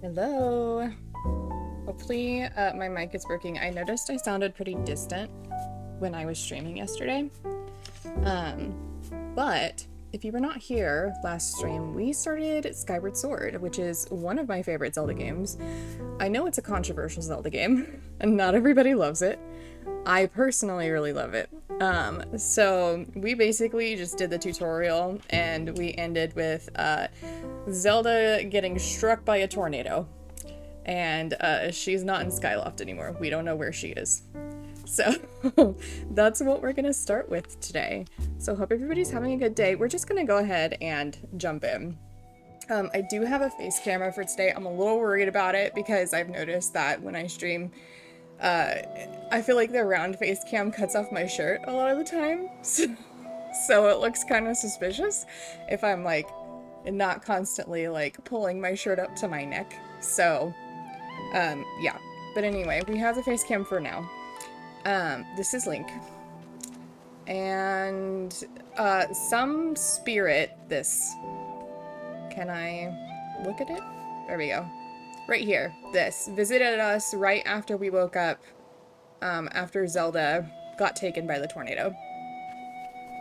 Hello. Hopefully my mic is working. I noticed I sounded pretty distant when I was streaming yesterday. But if you were not here last stream, we started Skyward Sword, which is one of my favorite Zelda games. I know it's a controversial Zelda game, and not everybody loves it. I personally really love it. So we basically just did the tutorial, and we ended with Zelda getting struck by a tornado. And she's not in Skyloft anymore. We don't know where she is. So that's what we're gonna start with today. So hope everybody's having a good day. We're just gonna go ahead and jump in. I do have a face camera for today. I'm a little worried about it because I've noticed that when I stream, I feel like the round face cam cuts off my shirt a lot of the time. So it looks kind of suspicious if I'm like not constantly like pulling my shirt up to my neck. So yeah. But anyway, we have the face cam for now. This is Link. And some spirit this. Can I look at it? There we go. Right here. This. Visited us right after we woke up, after Zelda got taken by the tornado.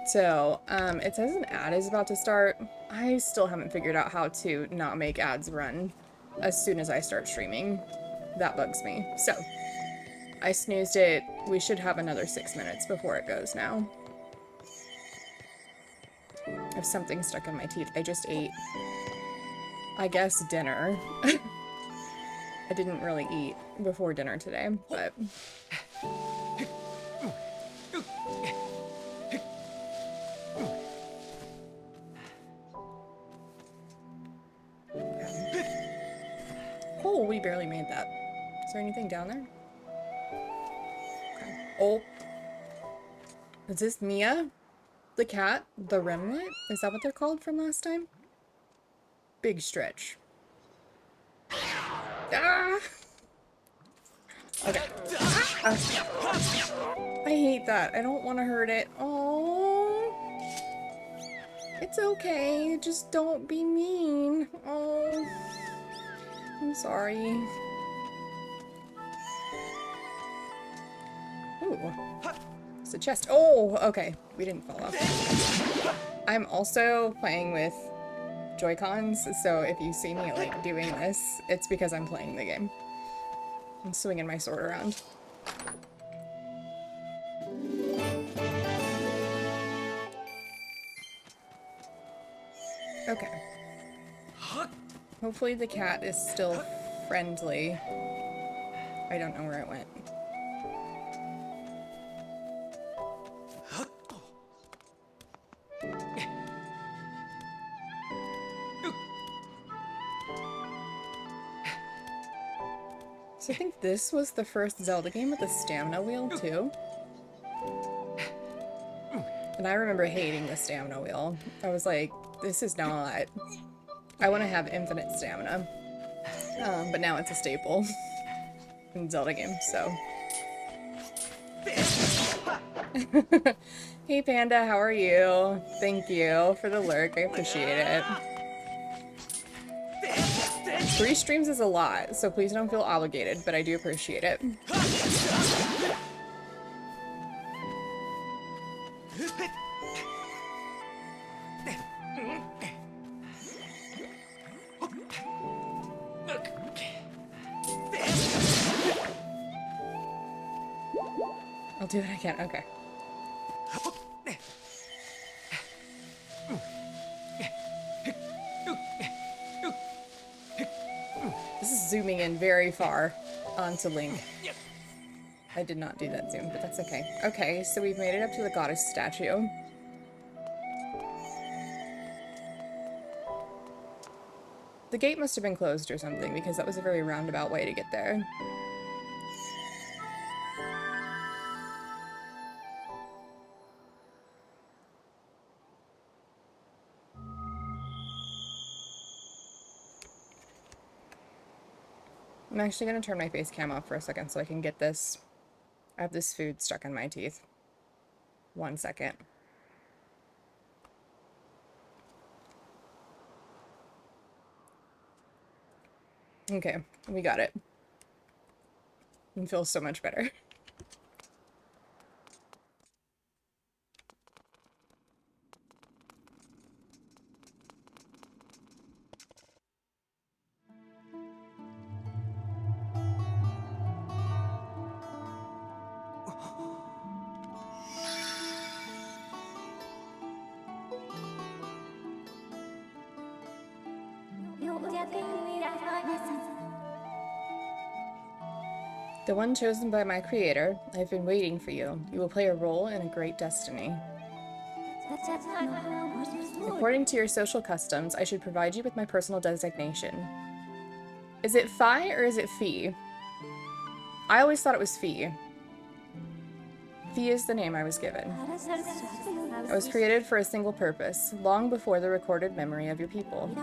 So, it says an ad is about to start. I still haven't figured out how to not make ads run as soon as I start streaming. That bugs me. So, I snoozed it. We should have another 6 minutes before it goes now. I have something stuck in my teeth. I just ate, I guess, dinner. I didn't really eat before dinner today, but... Oh, we barely made that. Is there anything down there? Okay. Oh. Is this Mia? The cat? The Rimlet? Is that what they're called from last time? Big stretch. Ah! Okay. Ah! I hate that. I don't want to hurt it. Oh. It's okay. Just don't be mean. Oh. I'm sorry. Ooh. It's a chest. Oh, okay. We didn't fall off. I'm also playing with Joy-Cons, so if you see me, like, doing this, it's because I'm playing the game. I'm swinging my sword around. Okay. Hopefully the cat is still friendly. I don't know where it went. So I think this was the first Zelda game with a stamina wheel, too. And I remember hating the stamina wheel. I was like, this is not... I want to have infinite stamina. But now it's a staple in Zelda games, so... Hey Panda, how are you? Thank you for the lurk, I appreciate it. 3 streams is a lot, so please don't feel obligated, but I do appreciate it. I'll do what I can, okay. This is zooming in very far onto Link. I did not do that zoom, but that's okay. Okay, so we've made it up to the goddess statue. The gate must have been closed or something, because that was a very roundabout way to get there. I'm actually going to turn my face cam off for a second so I can get this. I have this food stuck in my teeth. 1 second. Okay, we got it. It feels so much better. The one chosen by my creator, I've been waiting for you. You will play a role in a great destiny. According to your social customs, I should provide you with my personal designation. Is it Fi or is it Fee? I always thought it was Fee. Fee is the name I was given. I was created for a single purpose, long before the recorded memory of your people.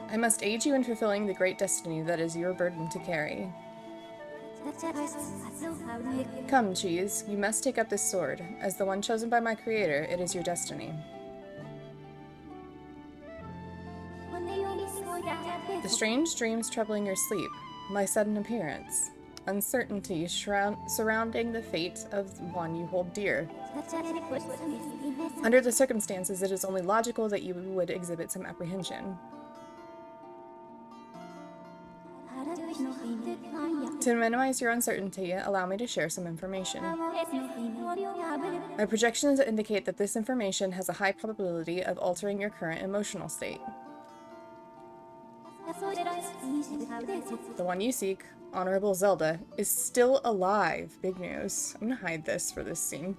I must aid you in fulfilling the great destiny that is your burden to carry. Come, Cheese, you must take up this sword. As the one chosen by my creator, it is your destiny. The strange dreams troubling your sleep, my sudden appearance, uncertainty surrounding the fate of one you hold dear. Under the circumstances, it is only logical that you would exhibit some apprehension. To minimize your uncertainty, allow me to share some information. My projections indicate that this information has a high probability of altering your current emotional state. The one you seek, Honorable Zelda, is still alive. Big news. I'm gonna hide this for this scene.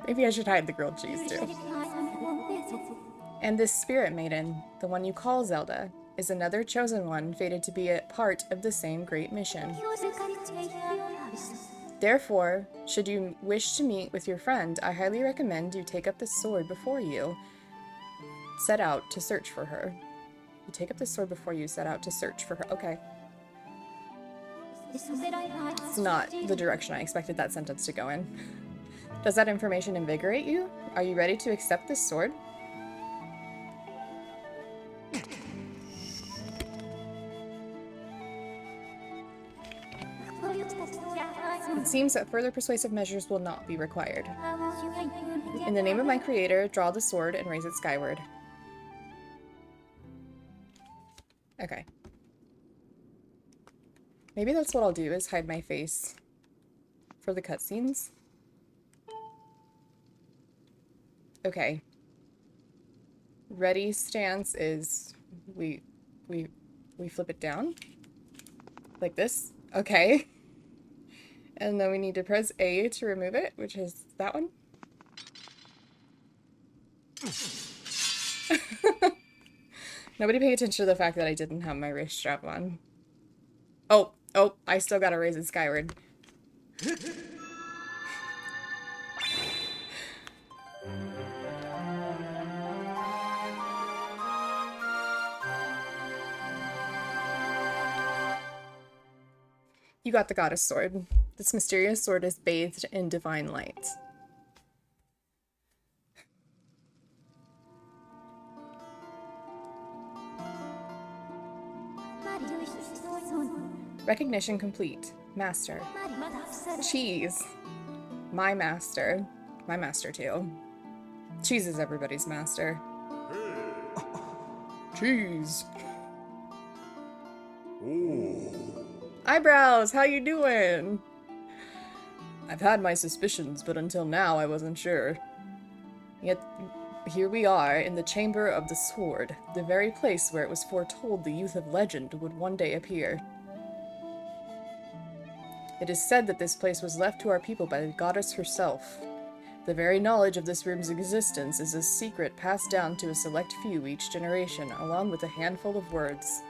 Maybe I should hide the grilled cheese too. And this spirit maiden, the one you call Zelda, is another chosen one fated to be a part of the same great mission. Therefore, should you wish to meet with your friend, I highly recommend you take up the sword before you set out to search for her. You take up the sword before you set out to search for her. Okay. It's not the direction I expected that sentence to go in. Does that information invigorate you? Are you ready to accept this sword? It seems that further persuasive measures will not be required. In the name of my creator, draw the sword and raise it skyward. Okay. Maybe that's what I'll do, is hide my face for the cutscenes. Okay. Ready stance is we flip it down like this. Okay. And then we need to press A to remove it, which is that one. Nobody pay attention to the fact that I didn't have my wrist strap on. Oh, I still gotta raise it skyward. You got the goddess sword. This mysterious sword is bathed in divine light. Recognition complete. Master. Cheese. My master. My master too. Cheese is everybody's master. Cheese. Ooh. Eyebrows, how you doing? I've had my suspicions, but until now I wasn't sure. Yet here we are in the Chamber of the Sword, the very place where it was foretold the youth of legend would one day appear. It is said that this place was left to our people by the goddess herself. The very knowledge of this room's existence is a secret passed down to a select few each generation, along with a handful of words.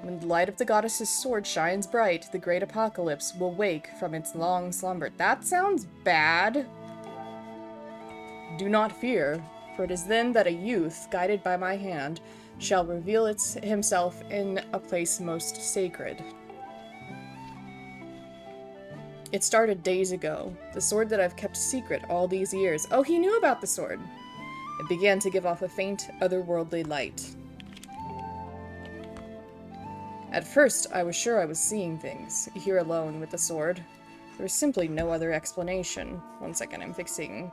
When the light of the goddess's sword shines bright, the great apocalypse will wake from its long slumber. That sounds bad. Do not fear, for it is then that a youth, guided by my hand, shall reveal himself in a place most sacred. It started days ago, the sword that I've kept secret all these years. Oh, he knew about the sword. It began to give off a faint, otherworldly light. At first, I was sure I was seeing things, here alone with the sword. There was simply no other explanation. One second, I'm fixing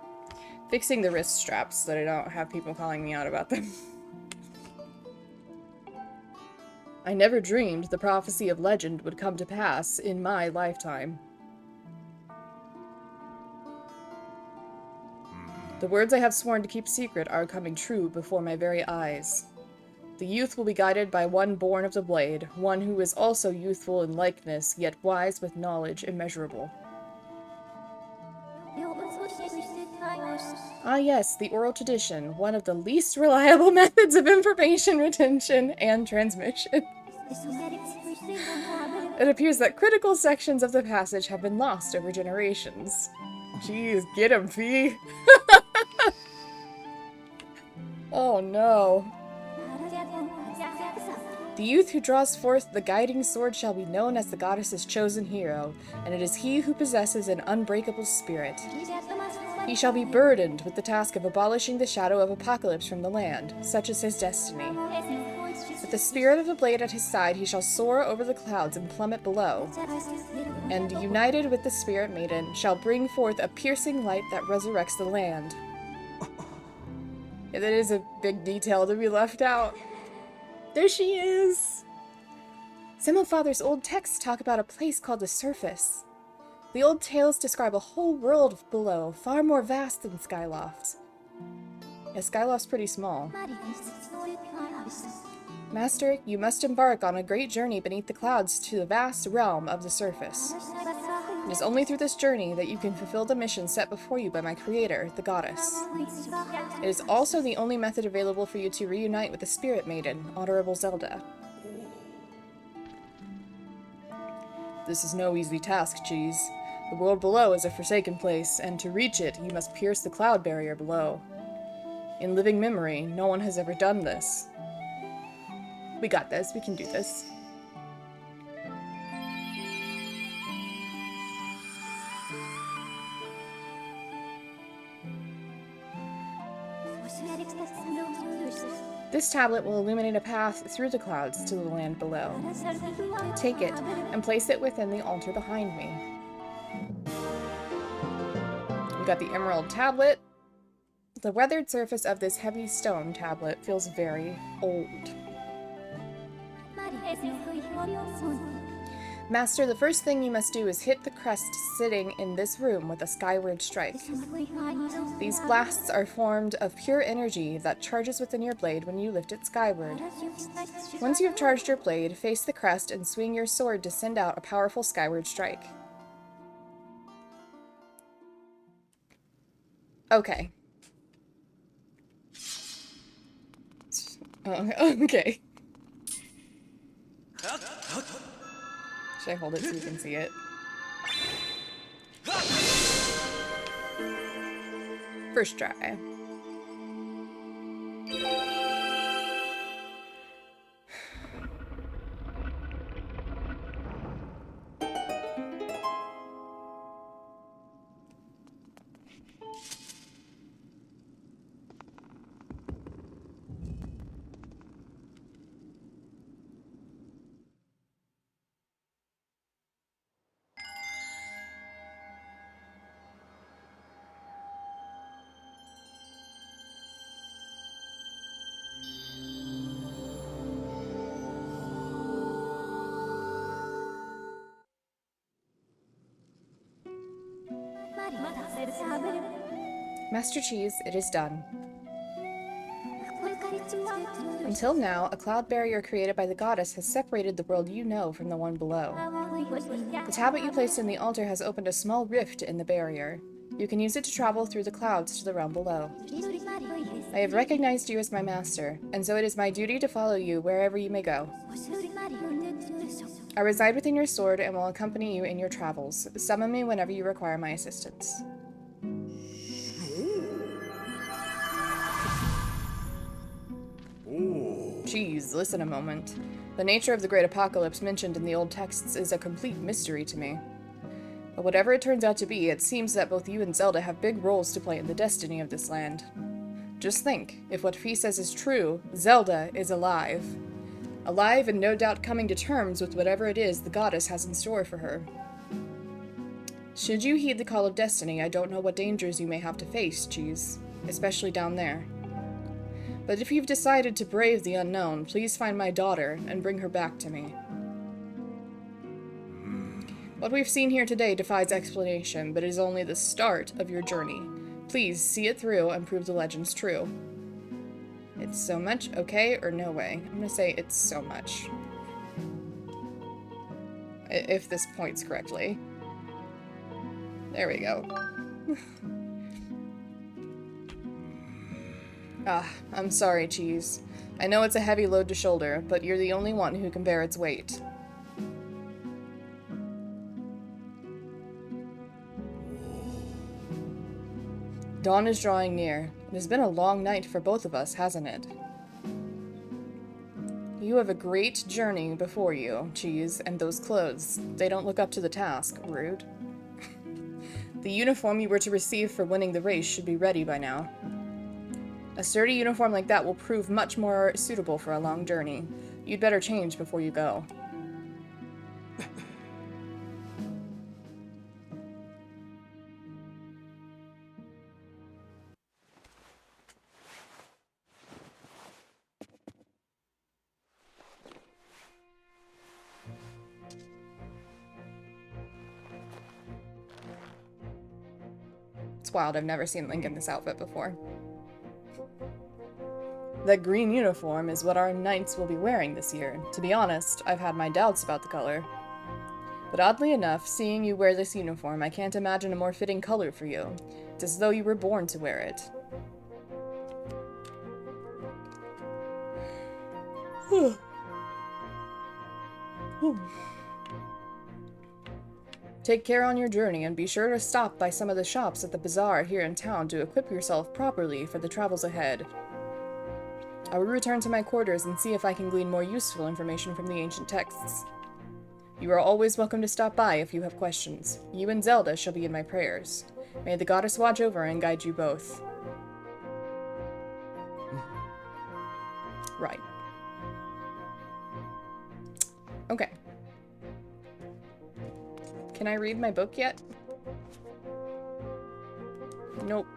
the wrist straps so that I don't have people calling me out about them. I never dreamed the prophecy of legend would come to pass in my lifetime. The words I have sworn to keep secret are coming true before my very eyes. The youth will be guided by one born of the blade, one who is also youthful in likeness, yet wise with knowledge immeasurable. Ah yes, the oral tradition, one of the least reliable methods of information retention and transmission. It appears that critical sections of the passage have been lost over generations. Jeez, get him, Fee! Oh no. The youth who draws forth the guiding sword shall be known as the goddess's chosen hero, and it is he who possesses an unbreakable spirit. He shall be burdened with the task of abolishing the shadow of apocalypse from the land. Such is his destiny. With the spirit of the blade at his side, he shall soar over the clouds and plummet below. And, united with the spirit maiden, shall bring forth a piercing light that resurrects the land. Yeah, that is a big detail to be left out. There she is! Some of Father's old texts talk about a place called the Surface. The old tales describe a whole world below, far more vast than Skyloft. Yeah, Skyloft's pretty small. Master, you must embark on a great journey beneath the clouds to the vast realm of the Surface. It is only through this journey that you can fulfill the mission set before you by my creator, the goddess. It is also the only method available for you to reunite with the Spirit Maiden, Honorable Zelda. This is no easy task, Cheese. The world below is a forsaken place, and to reach it, you must pierce the cloud barrier below. In living memory, no one has ever done this. We got this. We can do this. This tablet will illuminate a path through the clouds to the land below. Take it and place it within the altar behind me. We got the emerald tablet. The weathered surface of this heavy stone tablet feels very old. Master, the first thing you must do is hit the crest sitting in this room with a skyward strike. These blasts are formed of pure energy that charges within your blade when you lift it skyward. Once you have charged your blade, face the crest and swing your sword to send out a powerful skyward strike. Okay. Oh, okay. Should I hold it so you can see it? First try. Master Cheese, it is done. Until now, a cloud barrier created by the goddess has separated the world you know from the one below. The tablet you placed in the altar has opened a small rift in the barrier. You can use it to travel through the clouds to the realm below. I have recognized you as my master, and so it is my duty to follow you wherever you may go. I reside within your sword and will accompany you in your travels. Summon me whenever you require my assistance. Geez, listen a moment. The nature of the great apocalypse mentioned in the old texts is a complete mystery to me. But whatever it turns out to be, it seems that both you and Zelda have big roles to play in the destiny of this land. Just think, if what Fee says is true, Zelda is alive. Alive and no doubt coming to terms with whatever it is the goddess has in store for her. Should you heed the call of destiny, I don't know what dangers you may have to face, Cheese, especially down there. But if you've decided to brave the unknown, please find my daughter and bring her back to me. What we've seen here today defies explanation, but it is only the start of your journey. Please see it through and prove the legends true. It's so much, okay, or no way? I'm gonna say it's so much. If this points correctly. There we go. I'm sorry, Cheese. I know it's a heavy load to shoulder, but you're the only one who can bear its weight. Dawn is drawing near. It has been a long night for both of us, hasn't it? You have a great journey before you, Cheese, and those clothes. They don't look up to the task. Rude. The uniform you were to receive for winning the race should be ready by now. A sturdy uniform like that will prove much more suitable for a long journey. You'd better change before you go. It's wild, I've never seen Link in this outfit before. The green uniform is what our knights will be wearing this year. To be honest, I've had my doubts about the color. But oddly enough, seeing you wear this uniform, I can't imagine a more fitting color for you. It's as though you were born to wear it. Take care on your journey and be sure to stop by some of the shops at the bazaar here in town to equip yourself properly for the travels ahead. I will return to my quarters and see if I can glean more useful information from the ancient texts. You are always welcome to stop by if you have questions. You and Zelda shall be in my prayers. May the goddess watch over and guide you both. Right. Okay. Can I read my book yet? Nope.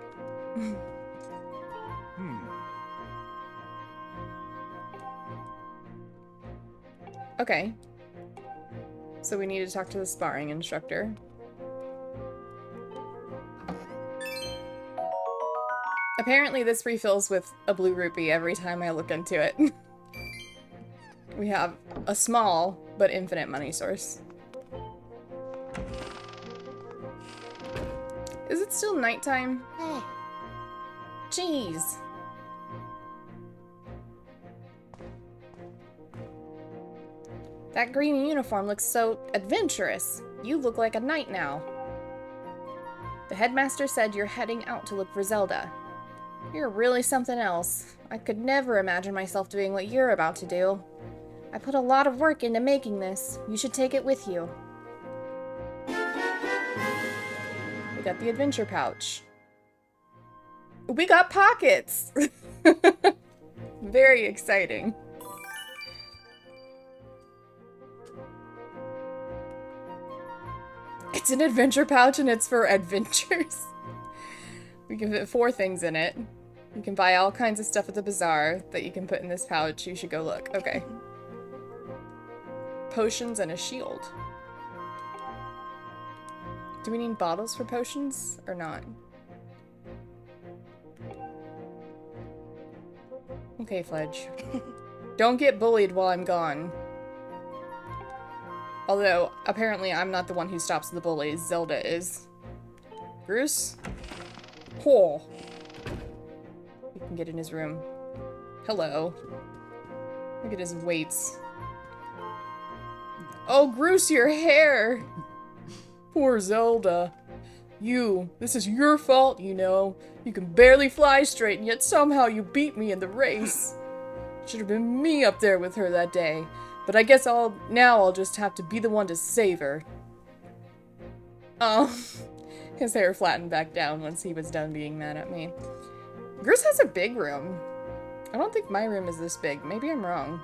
Okay. So we need to talk to the sparring instructor. Apparently this refills with a blue rupee every time I look into it. We have a small but infinite money source. Is it still nighttime? Jeez. That green uniform looks so adventurous. You look like a knight now. The headmaster said you're heading out to look for Zelda. You're really something else. I could never imagine myself doing what you're about to do. I put a lot of work into making this. You should take it with you. We got the adventure pouch. We got pockets! Very exciting. It's an adventure pouch and it's for adventures. We can fit 4 things in it. You can buy all kinds of stuff at the bazaar that you can put in this pouch. You should go look. Okay. Potions and a shield. Do we need bottles for potions or not? Okay, Fledge. Don't get bullied while I'm gone. Although, apparently I'm not the one who stops the bullies. Zelda is. Bruce? Oh. You can get in his room. Hello. Look at his weights. Oh, Bruce, your hair! Poor Zelda. This is your fault, you know. You can barely fly straight, and yet somehow you beat me in the race. Should have been me up there with her that day. But I guess I'll just have to be the one to save her. Oh. His hair flattened back down once he was done being mad at me. Bruce has a big room. I don't think my room is this big. Maybe I'm wrong.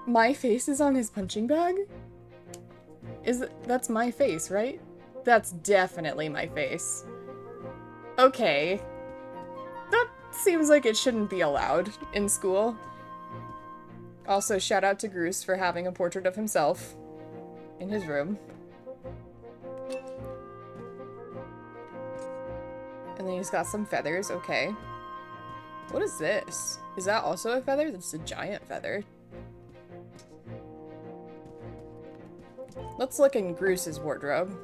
My face is on his punching bag? That's my face, right? That's definitely my face. Okay. That seems like it shouldn't be allowed in school. Also, shout out to Bruce for having a portrait of himself in his room. And then he's got some feathers, okay. What is this? Is that also a feather? That's a giant feather. Let's look in Bruce's wardrobe.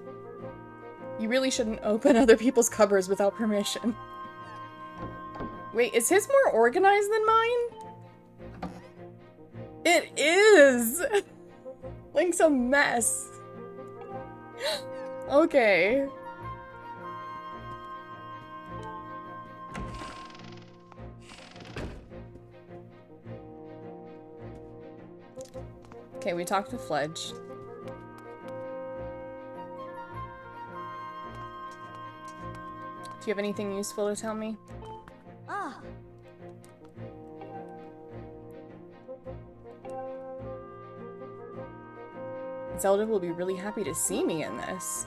You really shouldn't open other people's cupboards without permission. Wait, is his more organized than mine? It is! Link's a mess. Okay. Okay, we talked to Fledge. you have anything useful to tell me? Ah. Zelda will be really happy to see me in this.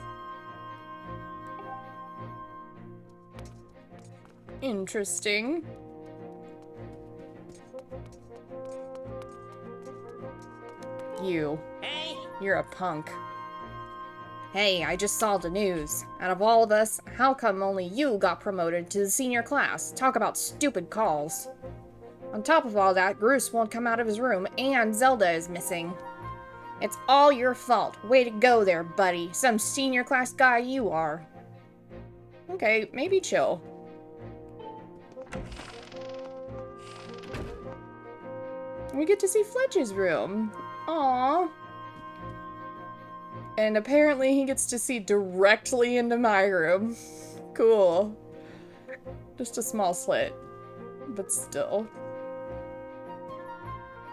Interesting. You. Hey. You're a punk. Hey, I just saw the news. Out of all of us, how come only you got promoted to the senior class? Talk about stupid calls. On top of all that, Bruce won't come out of his room, and Zelda is missing. It's all your fault. Way to go there, buddy. Some senior class guy you are. Okay, maybe chill. We get to see Fletch's room. Aww. And apparently he gets to see directly into my room. Cool. Just a small slit. But still.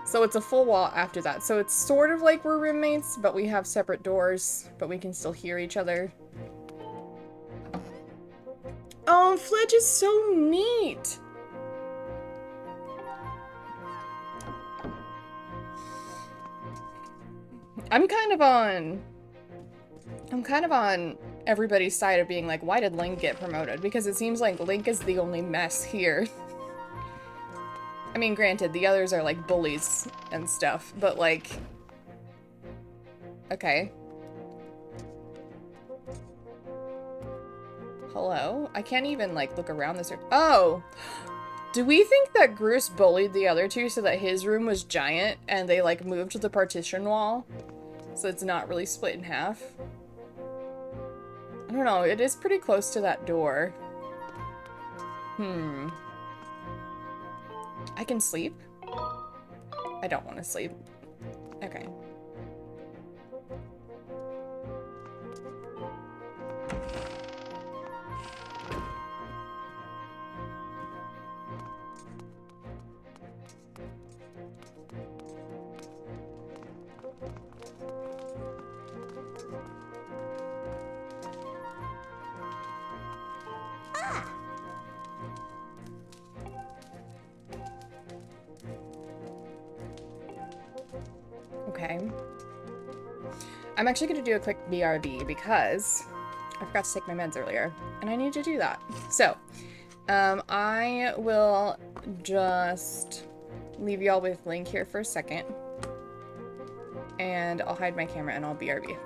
So it's a full wall after that. So it's sort of like we're roommates, but we have separate doors, but we can still hear each other. Oh, Fletch is so neat! I'm kind of on everybody's side of being like, why did Link get promoted? Because it seems like Link is the only mess here. I mean, granted, the others are like bullies and stuff, but like... Okay. Hello? I can't even like look around this room. Oh! Do we think that Bruce bullied the other two so that his room was giant and they like moved to the partition wall? So it's not really split in half? I don't know, it is pretty close to that door. I can sleep? I don't want to sleep. Okay. Okay. I'm actually going to do a quick BRB because I forgot to take my meds earlier, and I need to do that. So, I will just leave y'all with Link here for a second, and I'll hide my camera and I'll BRB.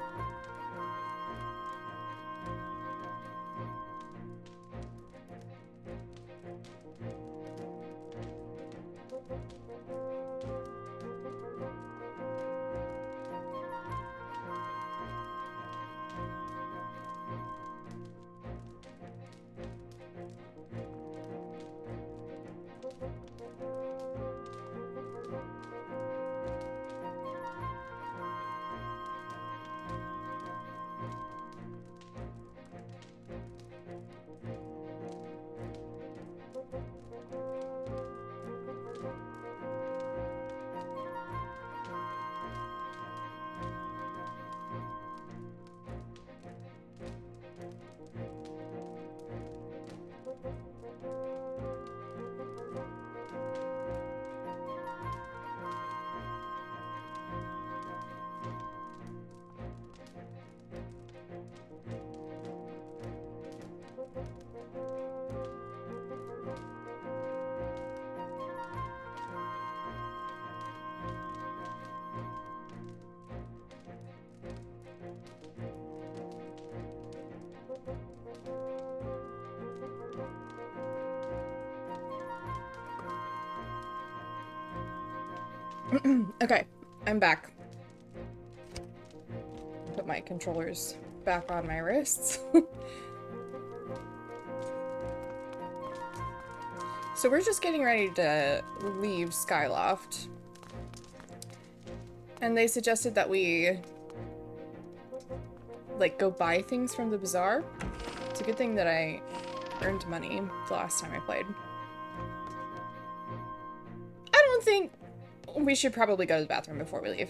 Okay, I'm back. Put my controllers back on my wrists. So we're just getting ready to leave Skyloft. And they suggested that we like go buy things from the bazaar. It's a good thing that I earned money the last time I played. I don't think we should probably go to the bathroom before we leave.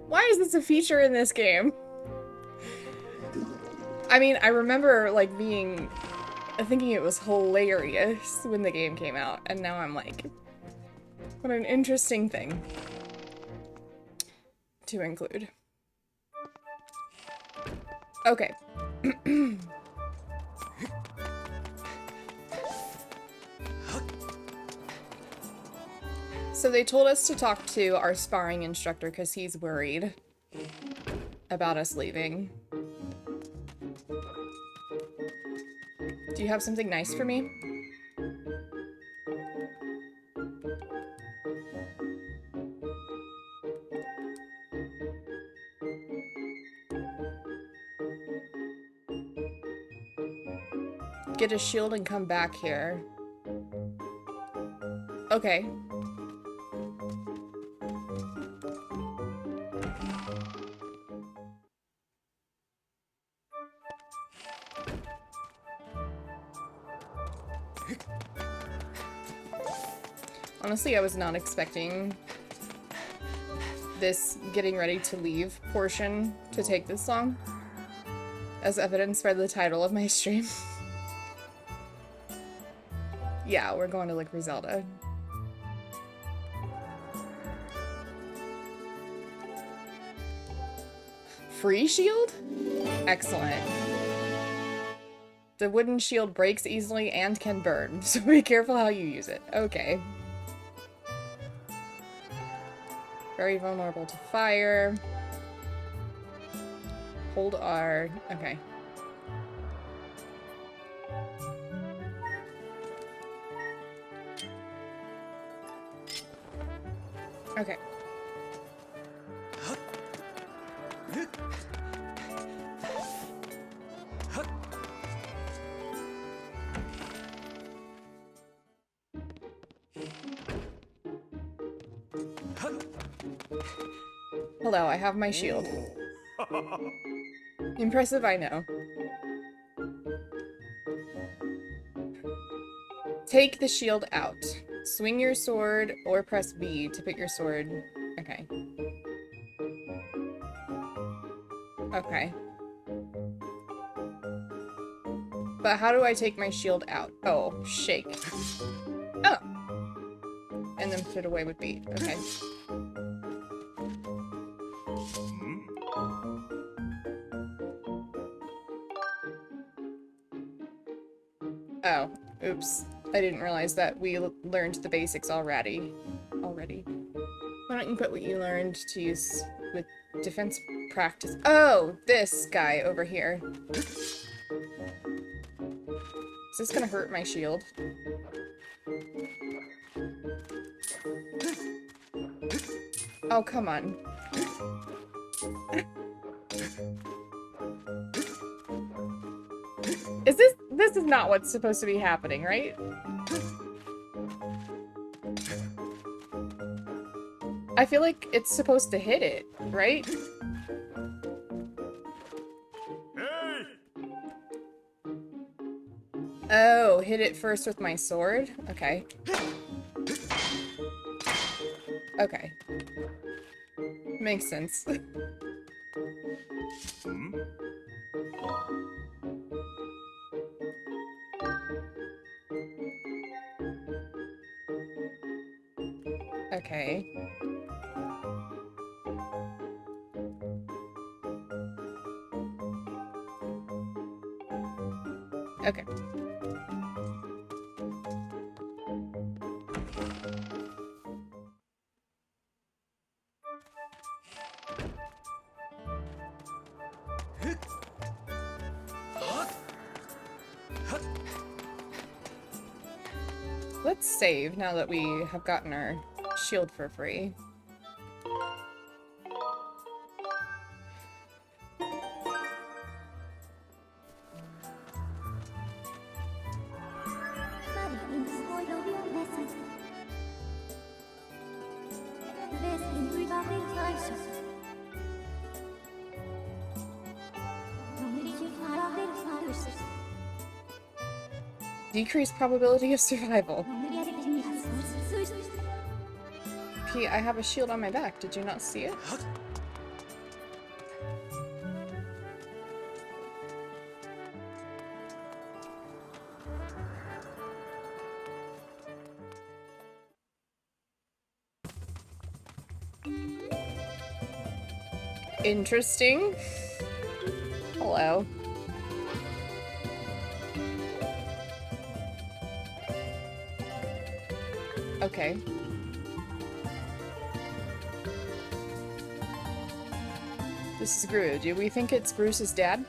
Why is this a feature in this game? I mean, I remember, like, being thinking it was hilarious when the game came out, and now I'm like, what an interesting thing to include. Okay. So they told us to talk to our sparring instructor because he's worried about us leaving. Do you have something nice for me? Get a shield and come back here. Okay. Honestly, I was not expecting this getting ready to leave portion to take this long, as evidenced by the title of my stream. Yeah, we're going to look for Zelda. Free shield? Excellent. The wooden shield breaks easily and can burn, so be careful how you use it. Okay. Very vulnerable to fire. Hold R. Okay. Okay. Hello, I have my shield. Impressive, I know. Take the shield out. Swing your sword or press B to put your sword... Okay. Okay. But how do I take my shield out? Oh, shake. Oh! And then put it away with B. Okay. Oh, oops. I didn't realize that we learned the basics already. Why don't you put what you learned to use with defense practice? Oh, this guy over here. Is this gonna hurt my shield? Oh, come on. This is not what's supposed to be happening, right? I feel like it's supposed to hit it, right? Hey! Oh, hit it first with my sword? Okay. Okay. Makes sense. Okay. Okay. Let's save now that we have gotten our shield for free. Decreased probability of survival. P, I have a shield on my back. Did you not see it? Interesting. Hello. Okay. This is Gru. Do we think it's Bruce's dad?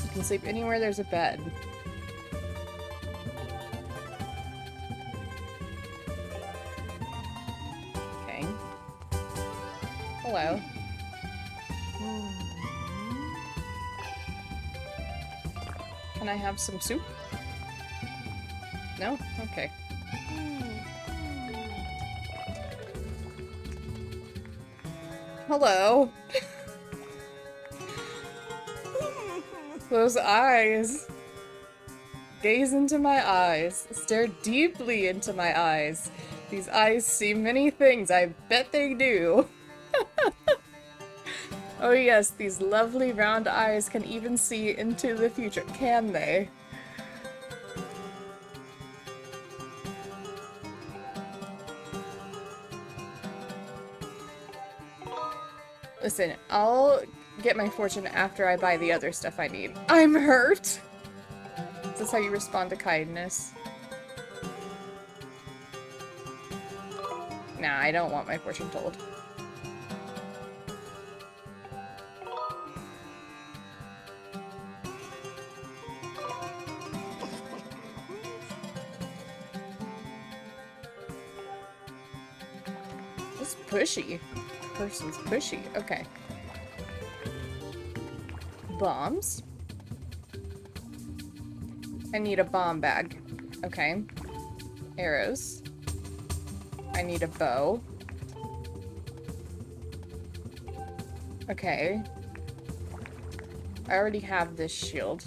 You can sleep anywhere there's a bed. Okay. Hello. Can I have some soup? No? Okay. Hello. Those eyes. Gaze into my eyes. Stare deeply into my eyes. These eyes see many things. I bet they do. Oh yes, these lovely round eyes can even see into the future. Can they? Listen, I'll get my fortune after I buy the other stuff I need. I'm hurt! Is this how you respond to kindness? Nah, I don't want my fortune told. This pushy. Person's pushy. Okay. Bombs. I need a bomb bag. Okay. Arrows. I need a bow. Okay. I already have this shield.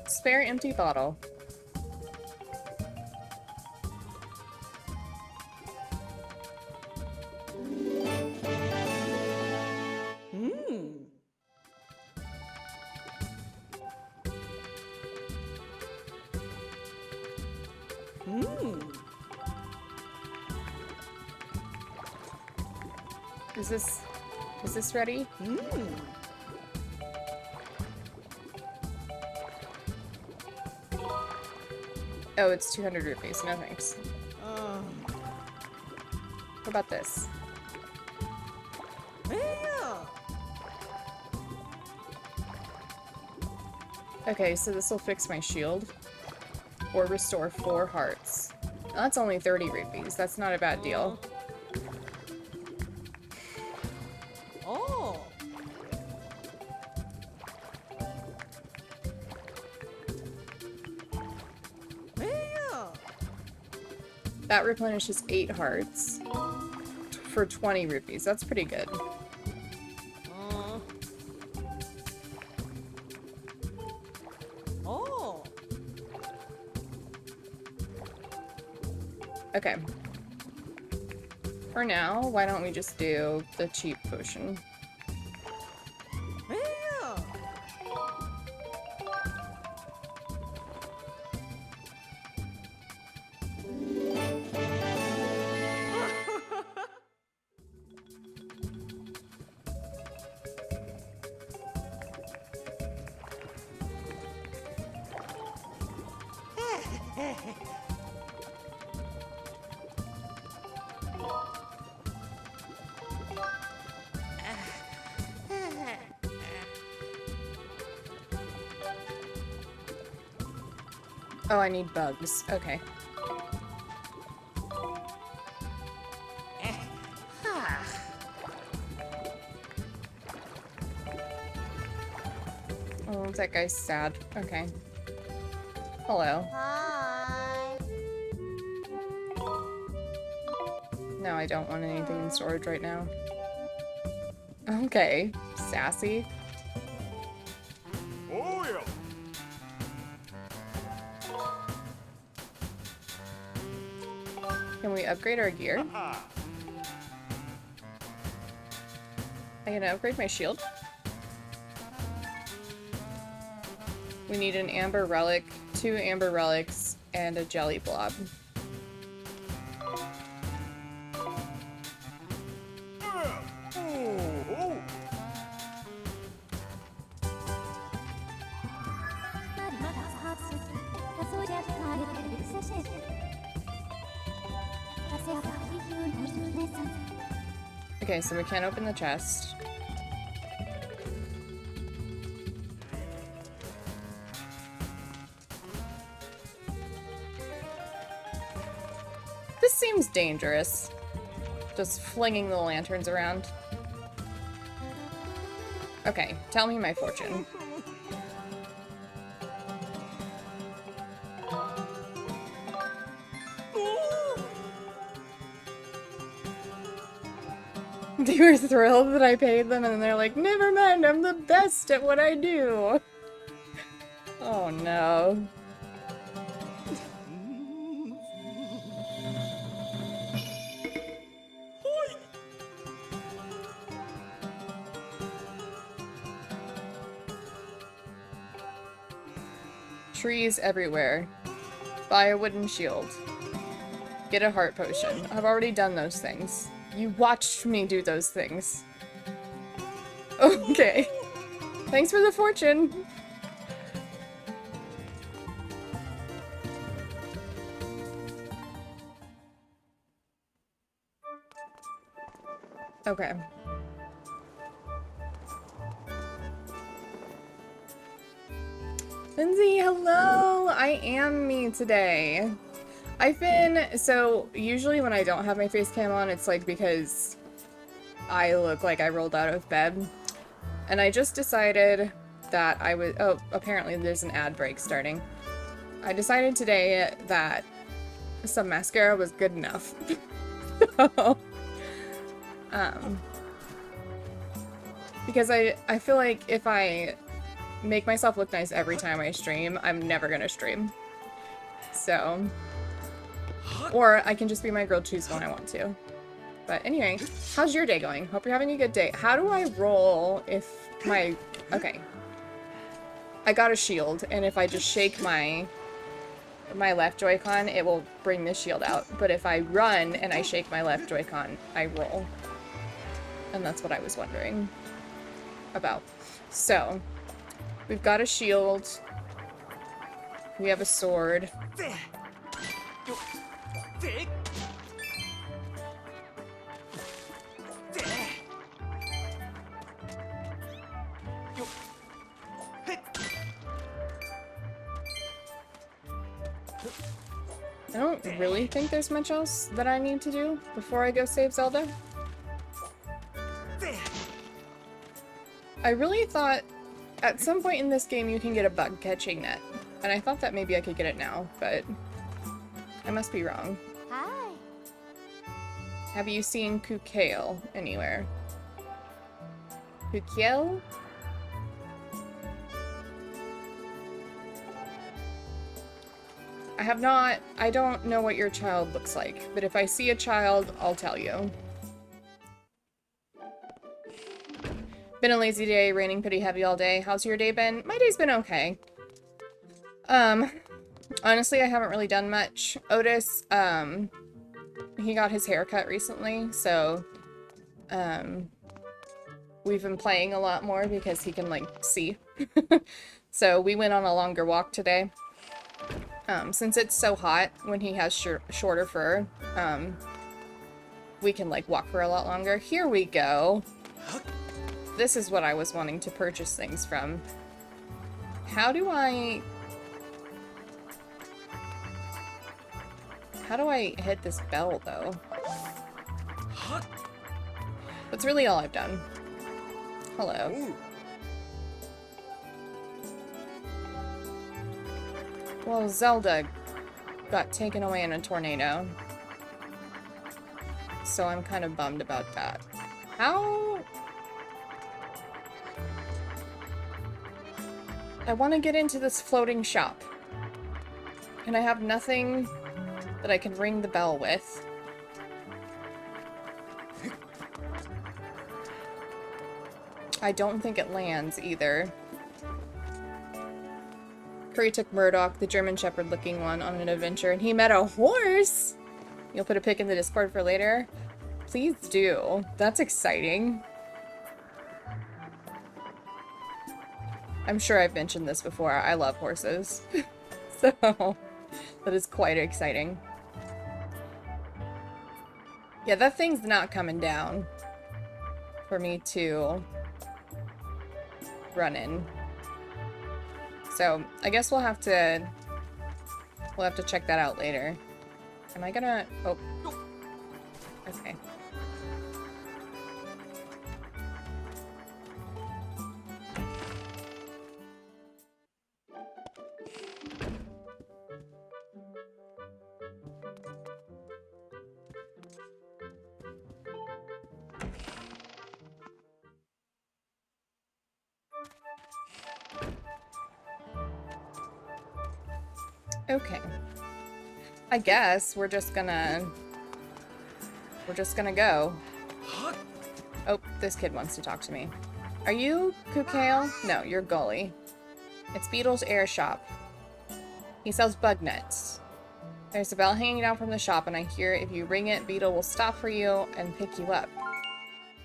Spare empty bottle. Is this ready? Oh, it's 200 rupees. No thanks. What about this? Okay, so this will fix my shield. Or restore 4 hearts. That's only 30 rupees. That's not a bad deal. That replenishes 8 hearts for 20 rupees. That's pretty good. Okay. For now, why don't we just do the cheap potion? Oh, I need bugs. Okay. Oh, that guy's sad. Okay. Hello. Hi. No, I don't want anything in storage right now. Okay. Sassy. Oh, yeah. Can we upgrade our gear? I can upgrade my shield. We need an amber relic, 2 amber relics, and a jelly blob. Okay, so we can't open the chest. This seems dangerous. Just flinging the lanterns around. Okay, tell me my fortune. They were thrilled that I paid them, and they're like, never mind, I'm the best at what I do. Oh no. Trees everywhere. Buy a wooden shield. Get a heart potion. I've already done those things. You watched me do those things. Okay. Thanks for the fortune. Okay. Lindsay, hello! I am me today. I've been, so usually when I don't have my face cam on, it's like because I look like I rolled out of bed. And I just decided that I would, oh, apparently there's an ad break starting. I decided today that some mascara was good enough. So, because I feel like if I make myself look nice every time I stream, I'm never gonna stream. So, or I can just be my grilled cheese when I want to. But anyway, how's your day going? Hope you're having a good day. How do I roll if my... Okay. I got a shield, and if I just shake my left Joy-Con, it will bring the shield out. But if I run and I shake my left Joy-Con, I roll. And that's what I was wondering about. So, we've got a shield. We have a sword. I don't really think there's much else that I need to do before I go save Zelda. I really thought at some point in this game you can get a bug catching net, and I thought that maybe I could get it now, but I must be wrong. Hi. Have you seen Kukale anywhere? Kukale? I have not. I don't know what your child looks like, but if I see a child, I'll tell you. Been a lazy day, raining pretty heavy all day. How's your day been? My day's been okay. Honestly, I haven't really done much. Otis, he got his hair cut recently, so, we've been playing a lot more because he can, like, see. So we went on a longer walk today. Since it's so hot when he has shorter fur, we can, like, walk for a lot longer. Here we go. This is what I was wanting to purchase things from. How do I hit this bell, though? That's really all I've done. Hello. Well, Zelda got taken away in a tornado. So I'm kind of bummed about that. How? I want to get into this floating shop. And I have nothing that I can ring the bell with. I don't think it lands either. Curry took Murdoch, the German Shepherd looking one, on an adventure, and he met a horse! You'll put a pic in the Discord for later? Please do. That's exciting. I'm sure I've mentioned this before. I love horses. So, that is quite exciting. Yeah, that thing's not coming down for me to run in. So, I guess we'll have to check that out later. Am I gonna... Oh. Okay. Okay. I guess we're just gonna go. Oh, this kid wants to talk to me. Are you Kukale? No, you're Gully. It's Beetle's air shop. He sells bug nets. There's a bell hanging down from the shop, and I hear if you ring it, Beetle will stop for you and pick you up.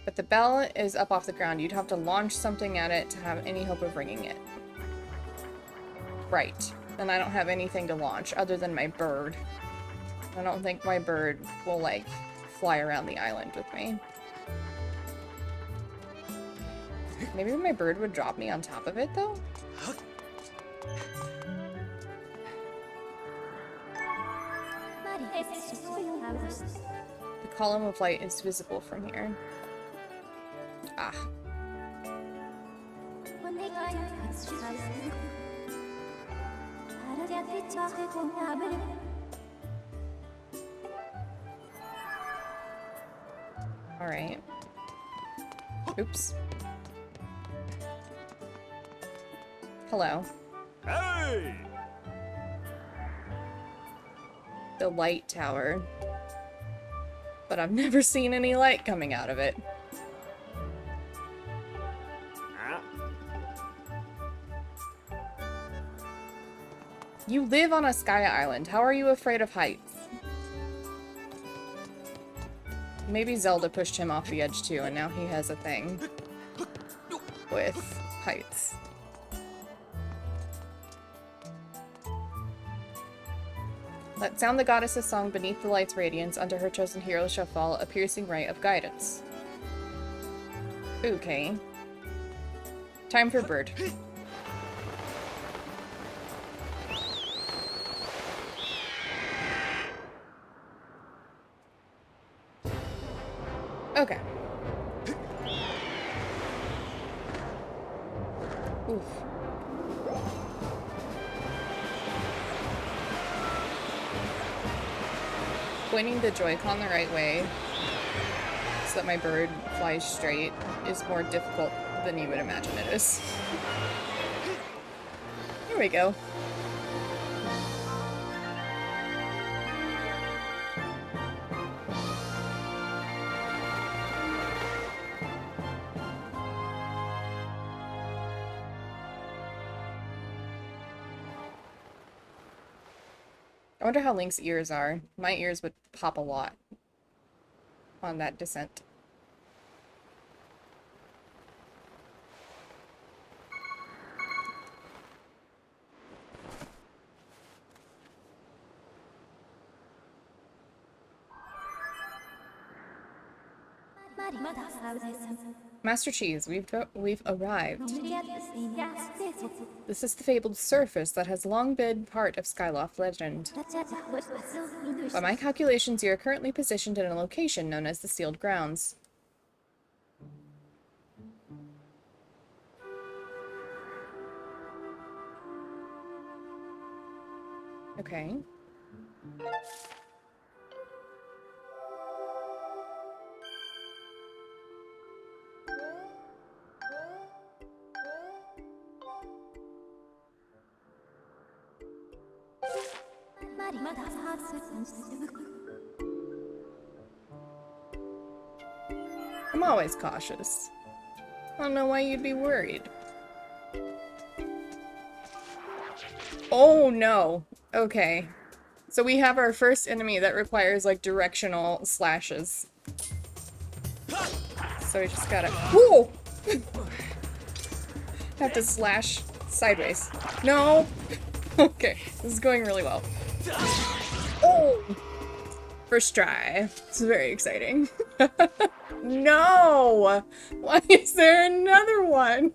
But the bell is up off the ground. You'd have to launch something at it to have any hope of ringing it. Right. Then I don't have anything to launch other than my bird. I don't think my bird will, like, fly around the island with me. Maybe my bird would drop me on top of it, though? The column of light is visible from here. Ah. Alright. Oops. Hello. Hey! The light tower. But I've never seen any light coming out of it. You live on a sky island. How are you afraid of heights? Maybe Zelda pushed him off the edge too, and now he has a thing with heights. Let sound the goddess's song beneath the light's radiance. Unto her chosen hero shall fall a piercing ray of guidance. Okay. Time for bird. Okay. Oof. Pointing the Joy-Con the right way so that my bird flies straight is more difficult than you would imagine it is. Here we go. I wonder how Link's ears are. My ears would pop a lot on that descent. Master Cheese, we've arrived. This is the fabled surface that has long been part of Skyloft legend. By my calculations, you are currently positioned in a location known as the Sealed Grounds. Okay. I'm always cautious. I don't know why you'd be worried. Oh no. Okay. So we have our first enemy that requires like directional slashes. So we just gotta— whoa! Have to slash sideways. No! Okay, this is going really well. Oh! First try. This is very exciting. No! Why is there another one?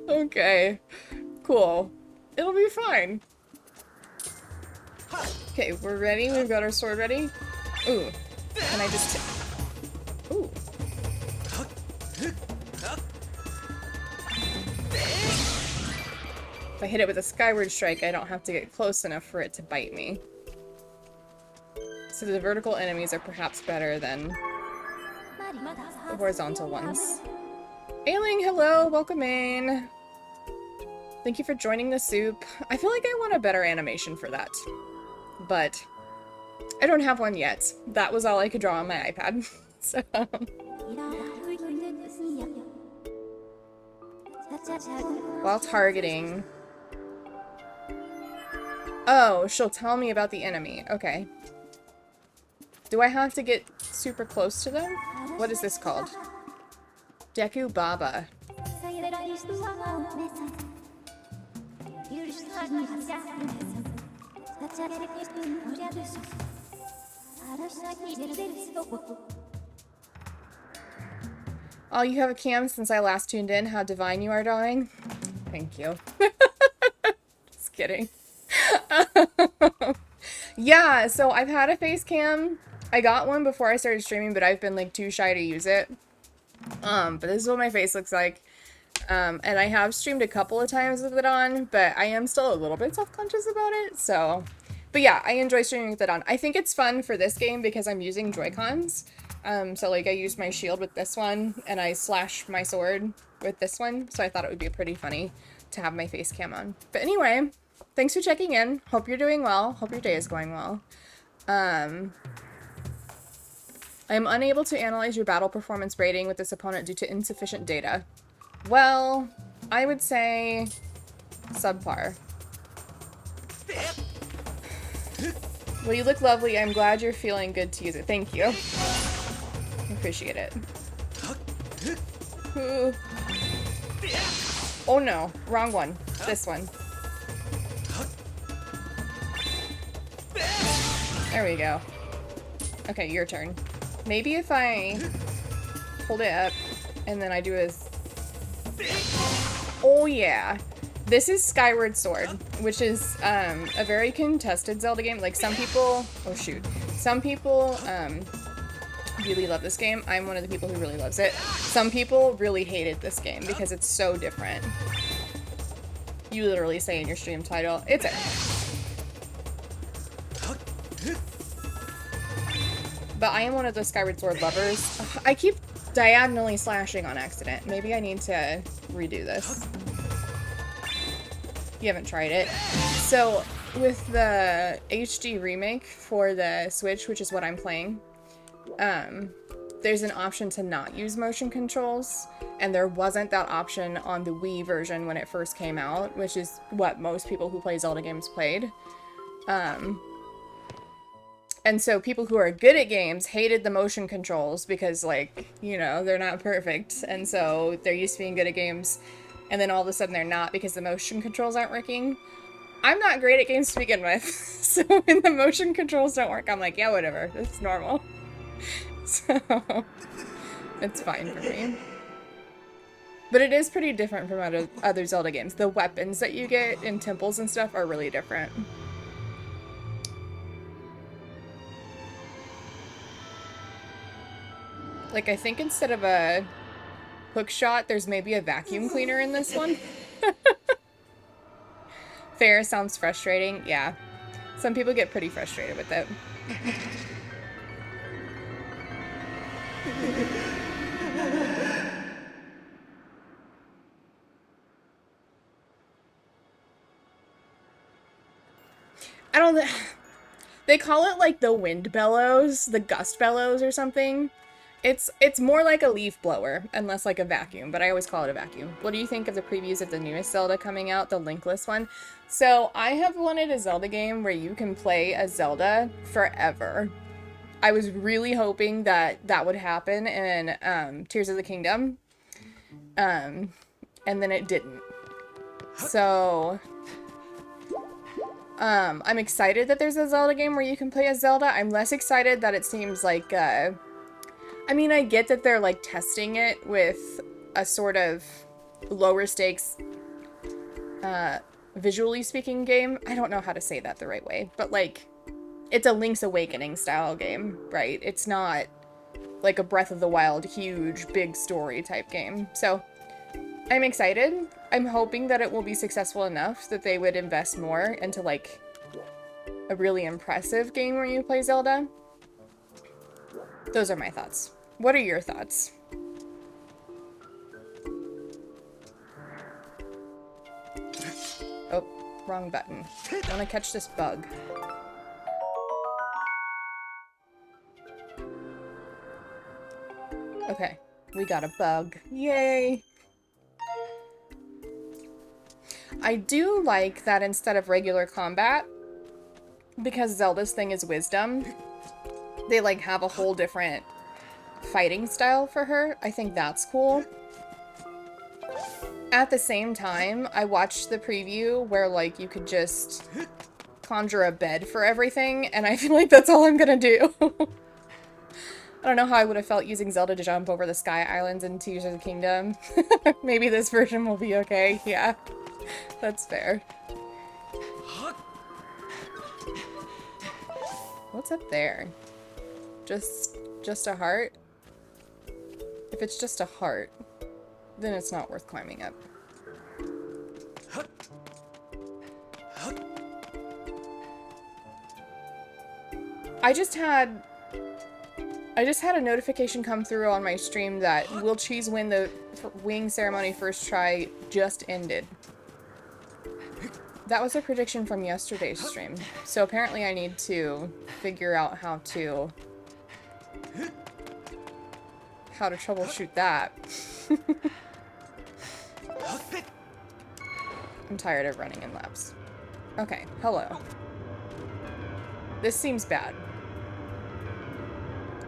Okay. Cool. It'll be fine. Okay, we're ready. We've got our sword ready. Ooh. Can I just— ooh. If I hit it with a Skyward strike, I don't have to get close enough for it to bite me. So the vertical enemies are perhaps better than the horizontal ones. Ailing, hello! Welcome in! Thank you for joining the soup. I feel like I want a better animation for that. But I don't have one yet. That was all I could draw on my iPad. So while targeting. Oh, she'll tell me about the enemy. Okay. Do I have to get super close to them? What is this called? Deku Baba. Oh, you have a cam since I last tuned in. How divine you are, darling. Thank you. Just kidding. Yeah, so I've had a face cam. I got one before I started streaming, but I've been like too shy to use it. But this is what my face looks like. And I have streamed a couple of times with it on, but I am still a little bit self-conscious about it, so. But yeah, I enjoy streaming with it on. I think it's fun for this game because I'm using Joy-Cons. So like I use my shield with this one, and I slash my sword with this one, so I thought it would be pretty funny to have my face cam on. But anyway, thanks for checking in. Hope you're doing well. Hope your day is going well. I am unable to analyze your battle performance rating with this opponent due to insufficient data. Well, I would say subpar. Well, you look lovely. I'm glad you're feeling good to use it. Thank you. I appreciate it. Ooh. Oh no, wrong one. This one. There we go. Okay, your turn. Maybe if I hold it up and then I do a... Oh yeah. This is Skyward Sword, which is a very contested Zelda game. Like some people... Oh shoot. Some people really love this game. I'm one of the people who really loves it. Some people really hated this game because it's so different. You literally say in your stream title, it's it. But I am one of the Skyward Sword lovers. Ugh, I keep diagonally slashing on accident. Maybe I need to redo this. You haven't tried it. So, with the HD remake for the Switch, which is what I'm playing, there's an option to not use motion controls, and there wasn't that option on the Wii version when it first came out, which is what most people who play Zelda games played. And so people who are good at games hated the motion controls because, like, you know, they're not perfect. And so they're used to being good at games, and then all of a sudden they're not because the motion controls aren't working. I'm not great at games to begin with, so when the motion controls don't work, I'm like, yeah, whatever, it's normal. So, it's fine for me. But it is pretty different from other Zelda games. The weapons that you get in temples and stuff are really different. Like, I think instead of a hook shot, there's maybe a vacuum cleaner in this one. Fair sounds frustrating. Yeah. Some people get pretty frustrated with it. I don't... They call it, like, the wind bellows, the gust bellows or something. It's more like a leaf blower and less like a vacuum, but I always call it a vacuum. What do you think of the previews of the newest Zelda coming out, the Linkless one? So I have wanted a Zelda game where you can play as Zelda forever. I was really hoping that that would happen in Tears of the Kingdom, and then it didn't. So I'm excited that there's a Zelda game where you can play as Zelda. I'm less excited that it seems like I mean, I get that they're, like, testing it with a sort of lower stakes, visually speaking game. I don't know how to say that the right way, but, like, it's a Link's Awakening style game, right? It's not, like, a Breath of the Wild, huge, big story type game. So, I'm excited. I'm hoping that it will be successful enough that they would invest more into, like, a really impressive game where you play Zelda. Those are my thoughts. What are your thoughts? Oh, wrong button. I want to catch this bug. Okay, we got a bug. Yay! I do like that instead of regular combat, because Zelda's thing is wisdom, they, like, have a whole different fighting style for her. I think that's cool. At the same time, I watched the preview where, like, you could just conjure a bed for everything, and I feel like that's all I'm gonna do. I don't know how I would have felt using Zelda to jump over the Sky Islands in Tears of the Kingdom. Maybe this version will be okay. Yeah, that's fair. What's up there? Just a heart? If it's just a heart, then it's not worth climbing up. I just had a notification come through on my stream that Will Cheese Win the Wing Ceremony First Try just ended. That was a prediction from yesterday's stream. So apparently I need to figure out how to troubleshoot that. I'm tired of running in laps. Okay, hello. This seems bad.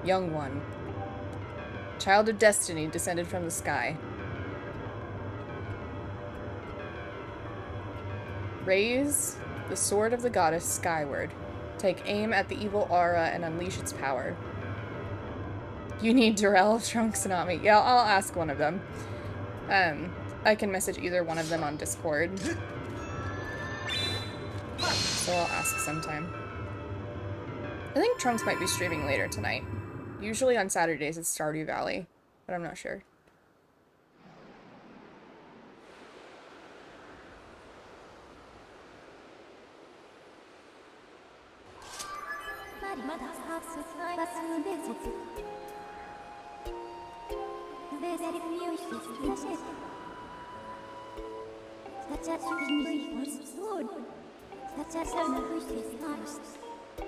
Young one. Child of destiny descended from the sky. Raise the sword of the goddess skyward. Take aim at the evil aura and unleash its power. You need Durrell, Trunks, and Nami. Yeah, I'll ask one of them. I can message either one of them on Discord. So I'll ask sometime. I think Trunks might be streaming later tonight. Usually on Saturdays it's Stardew Valley, but I'm not sure.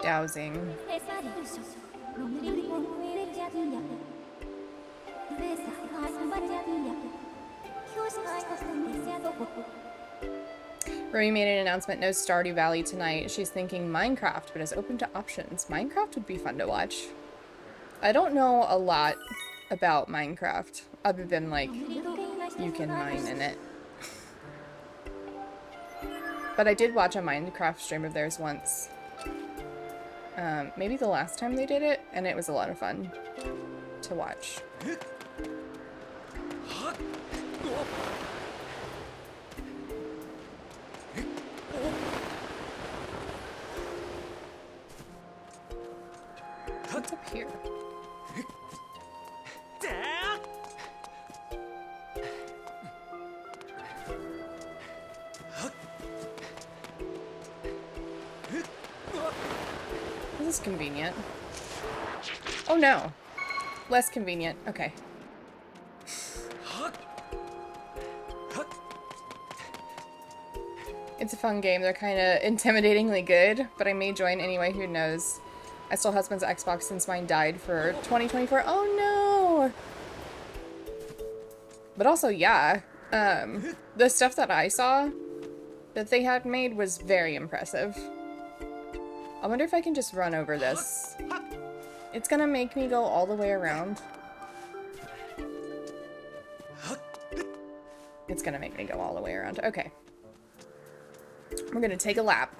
Dowsing. Remy made an announcement, no Stardew Valley tonight. She's thinking Minecraft, but is open to options. Minecraft would be fun to watch. I don't know a lot about Minecraft, other than, like, you can mine in it. But I did watch a Minecraft stream of theirs once. Maybe the last time they did it, and it was a lot of fun to watch. What's up here? This is convenient. Oh no! Less convenient. Okay. It's a fun game. They're kind of intimidatingly good, but I may join anyway, who knows. I still have husband's Xbox since mine died for 2024. Oh But also, yeah, the stuff that I saw that they had made was very impressive. I wonder if I can just run over this. It's gonna make me go all the way around. It's gonna make me go all the way around. Okay. We're gonna take a lap.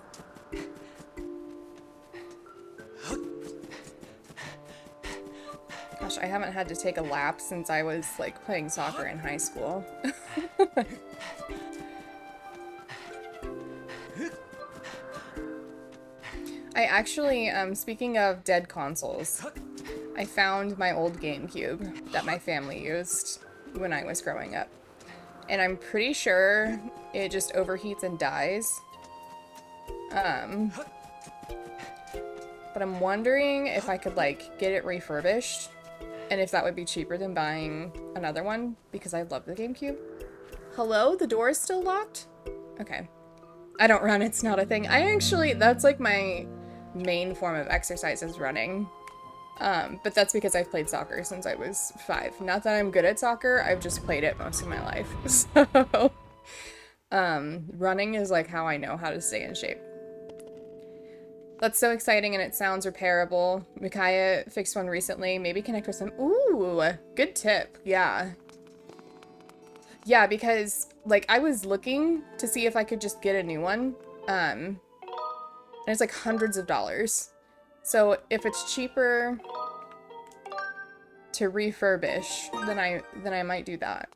Gosh, I haven't had to take a lap since I was, like, playing soccer in high school. I actually, speaking of dead consoles, I found my old GameCube that my family used when I was growing up. And I'm pretty sure it just overheats and dies. But I'm wondering if I could, like, get it refurbished. And if that would be cheaper than buying another one, because I love the GameCube. Hello? The door is still locked? Okay. I don't run, it's not a thing. That's like my main form of exercise is running. But that's because I've played soccer since I was 5. Not that I'm good at soccer, I've just played it most of my life. So, running is like how I know how to stay in shape. That's so exciting, and it sounds repairable. Micaiah fixed one recently. Maybe connect with some. Ooh, good tip. Yeah. Yeah, because, like, I was looking to see if I could just get a new one. And it's like hundreds of dollars. So if it's cheaper to refurbish, then I might do that.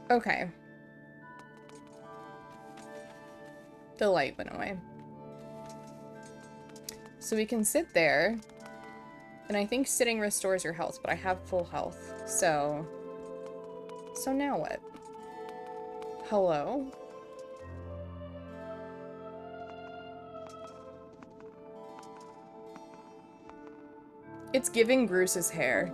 Okay. The light went away. So we can sit there, and I think sitting restores your health, but I have full health, so now what? Hello? It's giving Bruce's hair.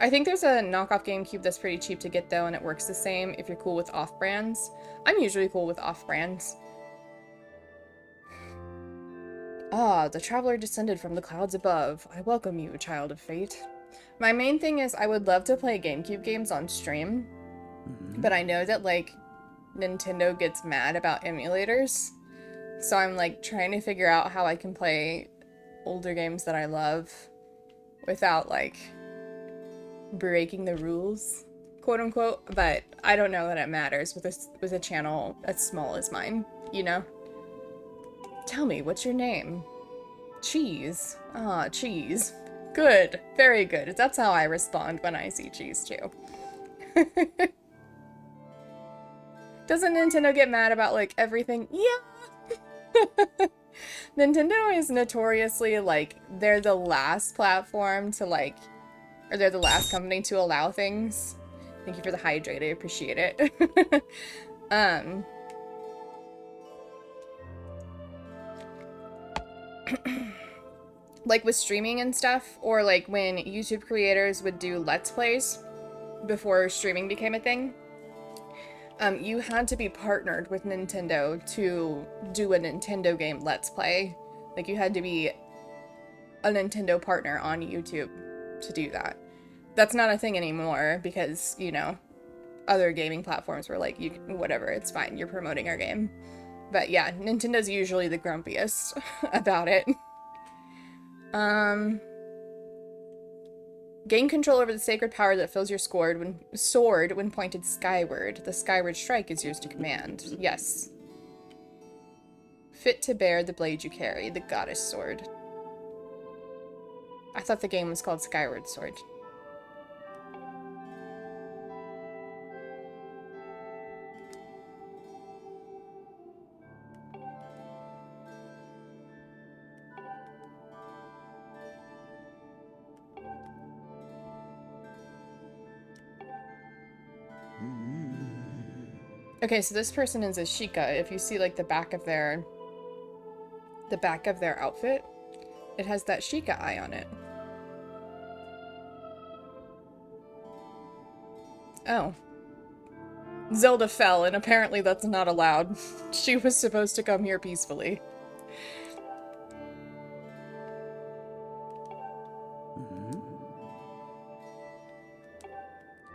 I think there's a knockoff GameCube that's pretty cheap to get though, and it works the same if you're cool with off-brands. I'm usually cool with off-brands. Ah, the traveler descended from the clouds above. I welcome you, child of fate. My main thing is I would love to play GameCube games on stream, but I know that, like, Nintendo gets mad about emulators, so I'm, like, trying to figure out how I can play older games that I love without, like, breaking the rules, quote-unquote, but I don't know that it matters with a channel as small as mine, you know? Tell me, what's your name? Cheese. Ah, Cheese. Good. Very good. That's how I respond when I see Cheese, too. Doesn't Nintendo get mad about, like, everything? Yeah! Nintendo is notoriously, like, they're the last platform to, like, or they're the last company to allow things. Thank you for the hydrate, I appreciate it. Like with streaming and stuff, or like when YouTube creators would do Let's Plays before streaming became a thing, you had to be partnered with Nintendo to do a Nintendo game Let's Play. Like you had to be a Nintendo partner on YouTube to do that. That's not a thing anymore because, you know, other gaming platforms were like, whatever, it's fine, you're promoting our game. But yeah, Nintendo's usually the grumpiest about it. Gain control over the sacred power that fills your sword when pointed skyward. The skyward strike is yours to command. Yes. Fit to bear the blade you carry, the goddess sword. I thought the game was called Skyward Sword. Okay, so this person is a Sheikah. If you see like the back of their outfit, it has that Sheikah eye on it. Oh. Zelda fell, and apparently that's not allowed. She was supposed to come here peacefully.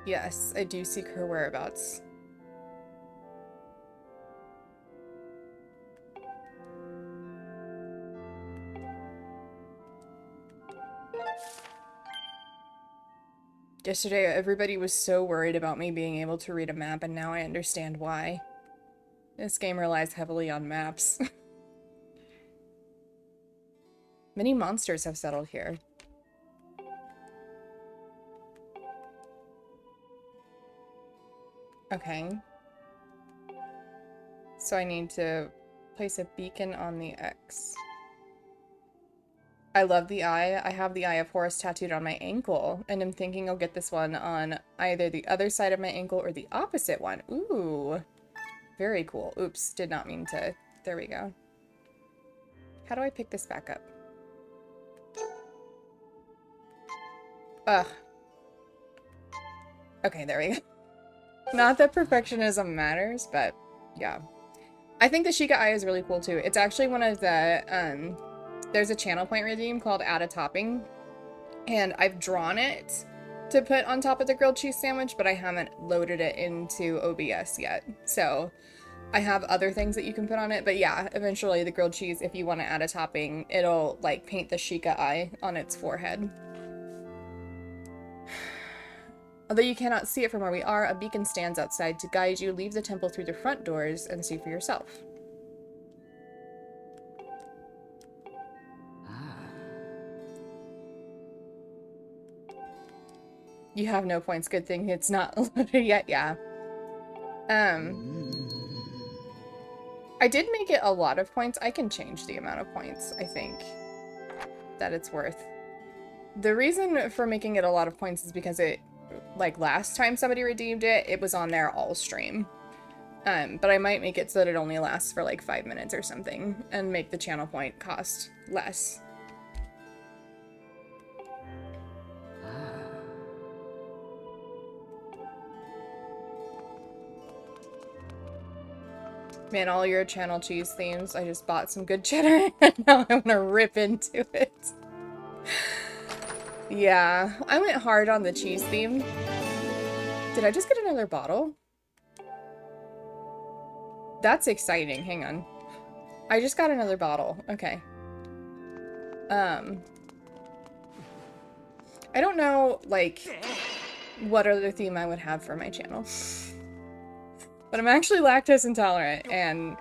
Yes, I do seek her whereabouts. Yesterday, everybody was so worried about me being able to read a map, and now I understand why. This game relies heavily on maps. Many monsters have settled here. Okay. So I need to place a beacon on the X. I love the eye. I have the Eye of Horus tattooed on my ankle, and I'm thinking I'll get this one on either the other side of my ankle or the opposite one. Ooh. Very cool. Oops, did not mean to. There we go. How do I pick this back up? Ugh. Okay, there we go. Not that perfectionism matters, but yeah. I think the Sheikah Eye is really cool too. It's actually one of the, there's a channel point redeem called Add a Topping, and I've drawn it to put on top of the grilled cheese sandwich, but I haven't loaded it into OBS yet. So I have other things that you can put on it, but yeah, eventually the grilled cheese, if you want to add a topping, it'll like paint the Sheikah Eye on its forehead. Although you cannot see it from where we are, a beacon stands outside to guide you. Leave the temple through the front doors and see for yourself. You have no points. Good thing it's not loaded yet. Yeah. I did make it a lot of points. I can change the amount of points, I think, that it's worth. The reason for making it a lot of points is because it, like last time somebody redeemed it, it was on there all stream. But I might make it so that it only lasts for like 5 minutes or something and make the channel point cost less. Man, all your channel cheese themes. I just bought some good cheddar and now I want to rip into it. Yeah, I went hard on the cheese theme. Did I just get another bottle? That's exciting. Hang on. I just got another bottle. Okay. I don't know, like, what other theme I would have for my channel. But I'm actually lactose intolerant, and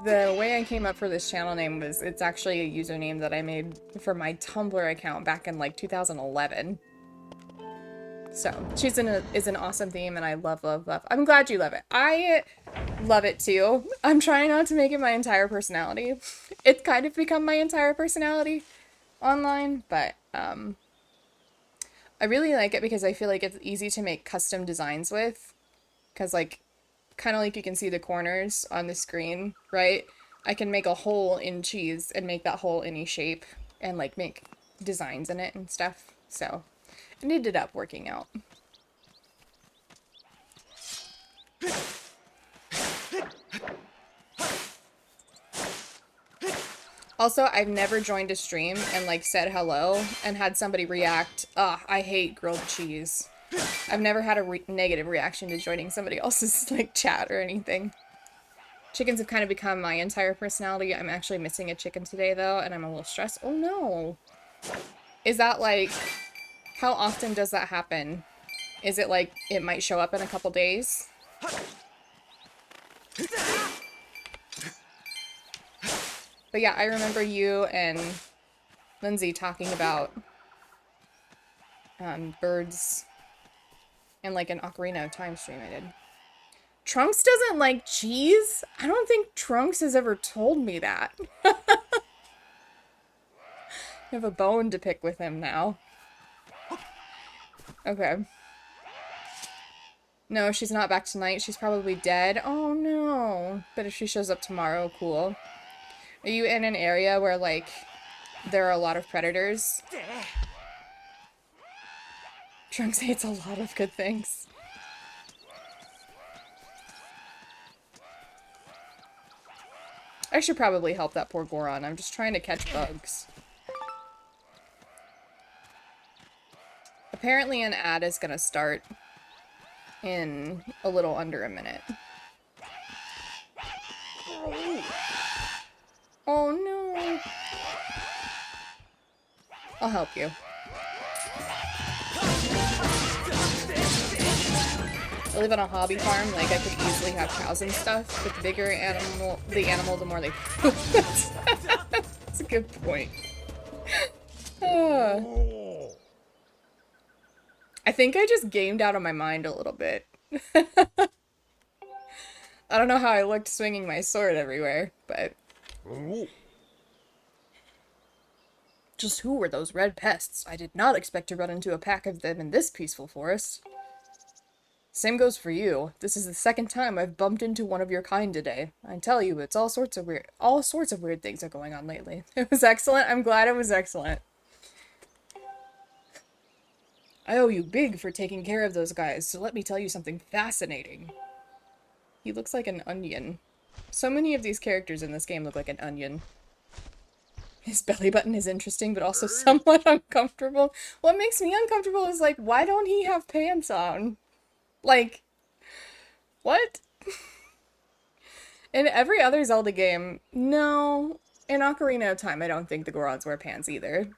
the way I came up for this channel name was, it's actually a username that I made for my Tumblr account back in like 2011. So, cheese is an awesome theme, and I love, love, love. I'm glad you love it. I love it too. I'm trying not to make it my entire personality. It's kind of become my entire personality online, but I really like it because I feel like it's easy to make custom designs with. Because, like, kind of like you can see the corners on the screen, right? I can make a hole in cheese and make that hole any shape and, like, make designs in it and stuff. So, it ended up working out. Also, I've never joined a stream and, like, said hello and had somebody react, "Ugh, I hate grilled cheese." I've never had a negative reaction to joining somebody else's, like, chat or anything. Chickens have kind of become my entire personality. I'm actually missing a chicken today, though, and I'm a little stressed. Oh, no. Is that, like... How often does that happen? Is it, like, it might show up in a couple days? But yeah, I remember you and Lindsay talking about birds in, like, an Ocarina of Time stream I did. Trunks doesn't like cheese? I don't think Trunks has ever told me that. I have a bone to pick with him now. Okay. No, she's not back tonight. She's probably dead. Oh, no. But if she shows up tomorrow, cool. Are you in an area where, like, there are a lot of predators? Trunks hates a lot of good things. I should probably help that poor Goron. I'm just trying to catch bugs. Apparently an ad is gonna start in a little under a minute. Oh no! I'll help you. I live on a hobby farm, like I could easily have cows and stuff, but the bigger the animal, the more they poop. That's a good point. I think I just gamed out of my mind a little bit. I don't know how I looked swinging my sword everywhere, but... Just who were those red pests? I did not expect to run into a pack of them in this peaceful forest. Same goes for you. This is the second time I've bumped into one of your kind today. I tell you, it's all sorts of weird things are going on lately. It was excellent. I'm glad it was excellent. I owe you big for taking care of those guys, so let me tell you something fascinating. He looks like an onion. So many of these characters in this game look like an onion. His belly button is interesting, but also somewhat uncomfortable. What makes me uncomfortable is, like, why don't he have pants on? Like, what? In every other Zelda game, no. In Ocarina of Time, I don't think the Gorons wear pants either.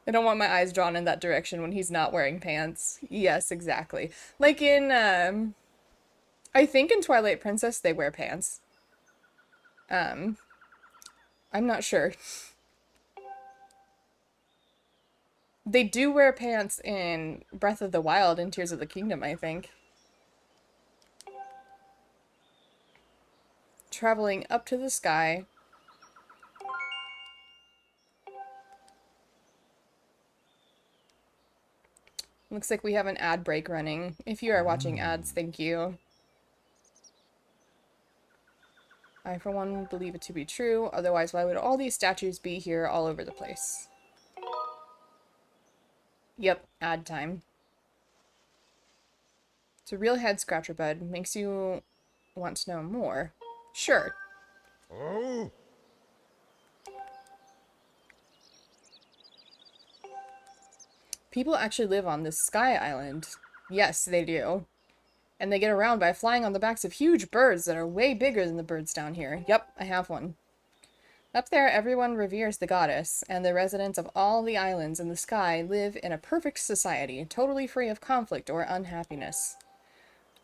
I don't want my eyes drawn in that direction when he's not wearing pants. Yes, exactly. Like in, I think in Twilight Princess they wear pants. I'm not sure. They do wear pants in Breath of the Wild and Tears of the Kingdom, I think. Traveling up to the sky. Looks like we have an ad break running. If you are watching ads, thank you. I, for one, believe it to be true. Otherwise, why would all these statues be here all over the place? Yep, ad time. It's a real head scratcher, bud. Makes you want to know more. Sure. Oh. People actually live on this sky island. Yes, they do. And they get around by flying on the backs of huge birds that are way bigger than the birds down here. Yep, I have one. Up there, everyone reveres the goddess, and the residents of all the islands in the sky live in a perfect society, totally free of conflict or unhappiness.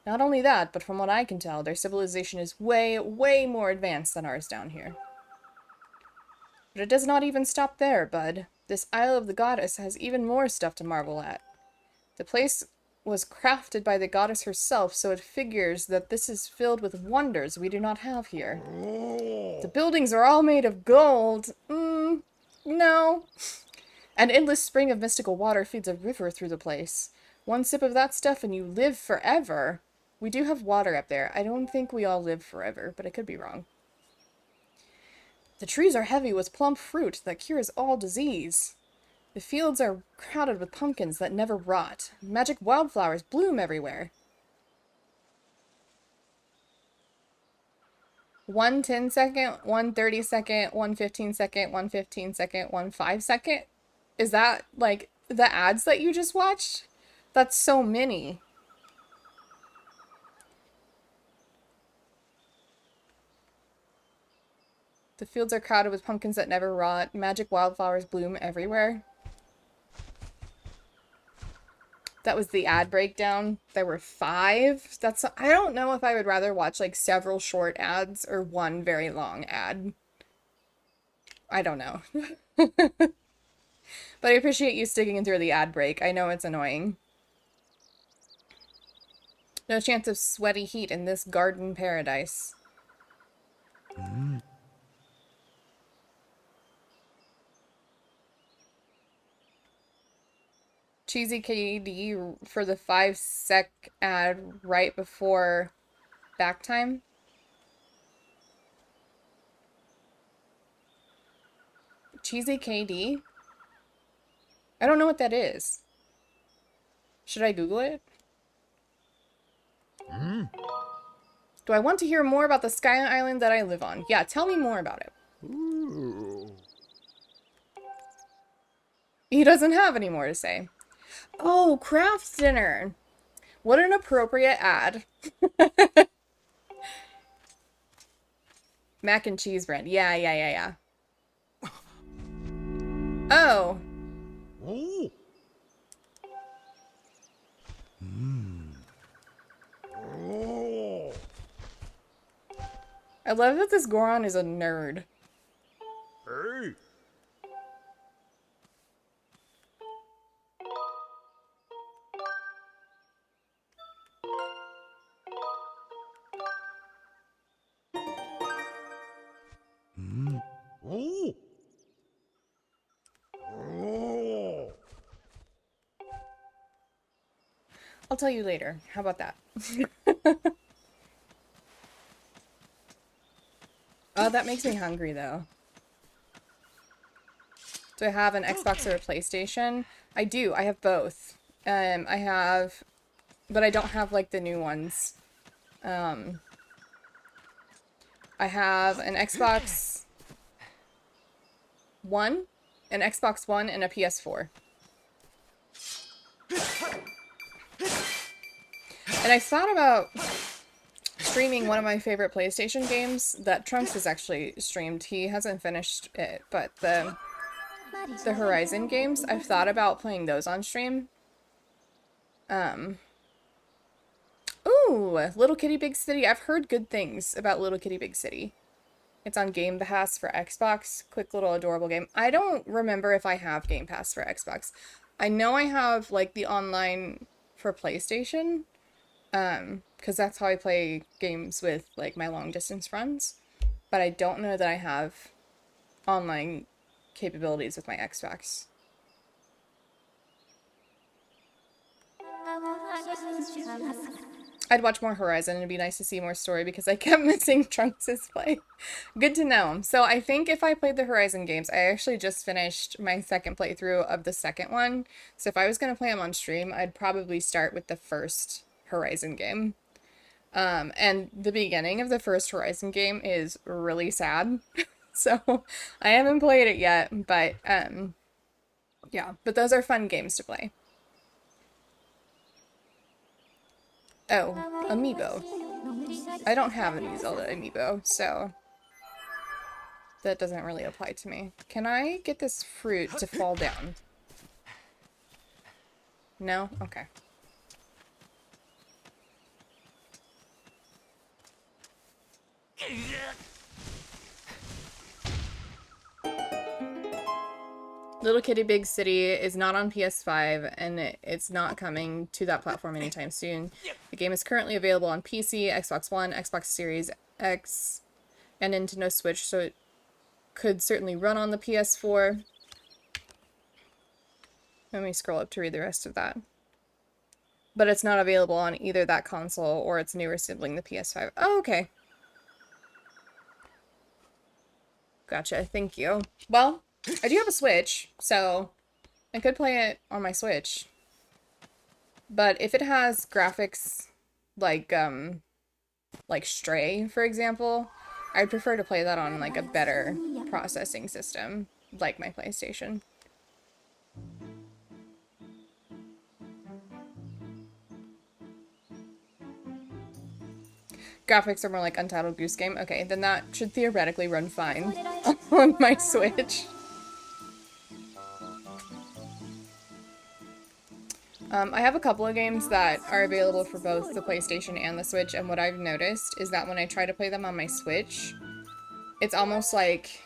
Not only that, but from what I can tell, their civilization is way, way more advanced than ours down here. But it does not even stop there, bud. This Isle of the Goddess has even more stuff to marvel at. The place was crafted by the goddess herself, so it figures that this is filled with wonders we do not have here. The buildings are all made of gold. No. An endless spring of mystical water feeds a river through the place. One sip of that stuff and you live forever. We do have water up there. I don't think we all live forever, but I could be wrong. The trees are heavy with plump fruit that cures all disease. The fields are crowded with pumpkins that never rot. Magic wildflowers bloom everywhere. 1 10-second, 1 30-second, 1 15-second, 1 15-second, 1 5-second? Is that, like, the ads that you just watched? That's so many. The fields are crowded with pumpkins that never rot. Magic wildflowers bloom everywhere. That was the ad breakdown. There were 5. I don't know if I would rather watch like several short ads or one very long ad. I don't know. But I appreciate you sticking through the ad break. I know it's annoying. No chance of sweaty heat in this garden paradise. Cheesy KD for the 5-sec ad right before back time. Cheesy KD? I don't know what that is. Should I Google it? Do I want to hear more about the Sky Island that I live on? Yeah, tell me more about it. Ooh. He doesn't have any more to say. Oh, craft dinner. What an appropriate ad. Mac and cheese bread. Yeah. Oh. Oh. Oh. I love that this Goron is a nerd. Hey. Oh. Oh. I'll tell you later. How about that? Oh, that makes me hungry, though. Do I have an Xbox or a PlayStation? I do. I have both. I have... But I don't have, like, the new ones. I have an Xbox One, an Xbox One, and a PS4. And I thought about streaming one of my favorite PlayStation games that Trunks has actually streamed. He hasn't finished it, but the Horizon games, I've thought about playing those on stream. Ooh, Little Kitty Big City. I've heard good things about Little Kitty Big City. It's on Game Pass for Xbox. Quick little adorable game. I don't remember if I have Game Pass for Xbox. I know I have, like, the online for PlayStation. Because that's how I play games with, like, my long-distance friends. But I don't know that I have online capabilities with my Xbox. I'd watch more Horizon. It'd be nice to see more story because I kept missing Trunks' play. Good to know. So I think if I played the Horizon games, I actually just finished my second playthrough of the second one. So if I was going to play them on stream, I'd probably start with the first Horizon game. And the beginning of the first Horizon game is really sad. So I haven't played it yet, but yeah, but those are fun games to play. Oh, amiibo. I don't have any Zelda amiibo, so that doesn't really apply to me. Can I get this fruit to fall down? No? Okay. Little Kitty Big City is not on PS5, and it's not coming to that platform anytime soon. The game is currently available on PC, Xbox One, Xbox Series X, and Nintendo Switch, so it could certainly run on the PS4. Let me scroll up to read the rest of that. But it's not available on either that console or its newer sibling, the PS5. Oh, okay. Gotcha, thank you. Well, I do have a Switch, so I could play it on my Switch. But if it has graphics like Stray, for example, I'd prefer to play that on like a better processing system, like my PlayStation. Graphics are more like Untitled Goose Game. Okay, then that should theoretically run fine on my Switch. I have a couple of games that are available for both the PlayStation and the Switch, and what I've noticed is that when I try to play them on my Switch, it's almost like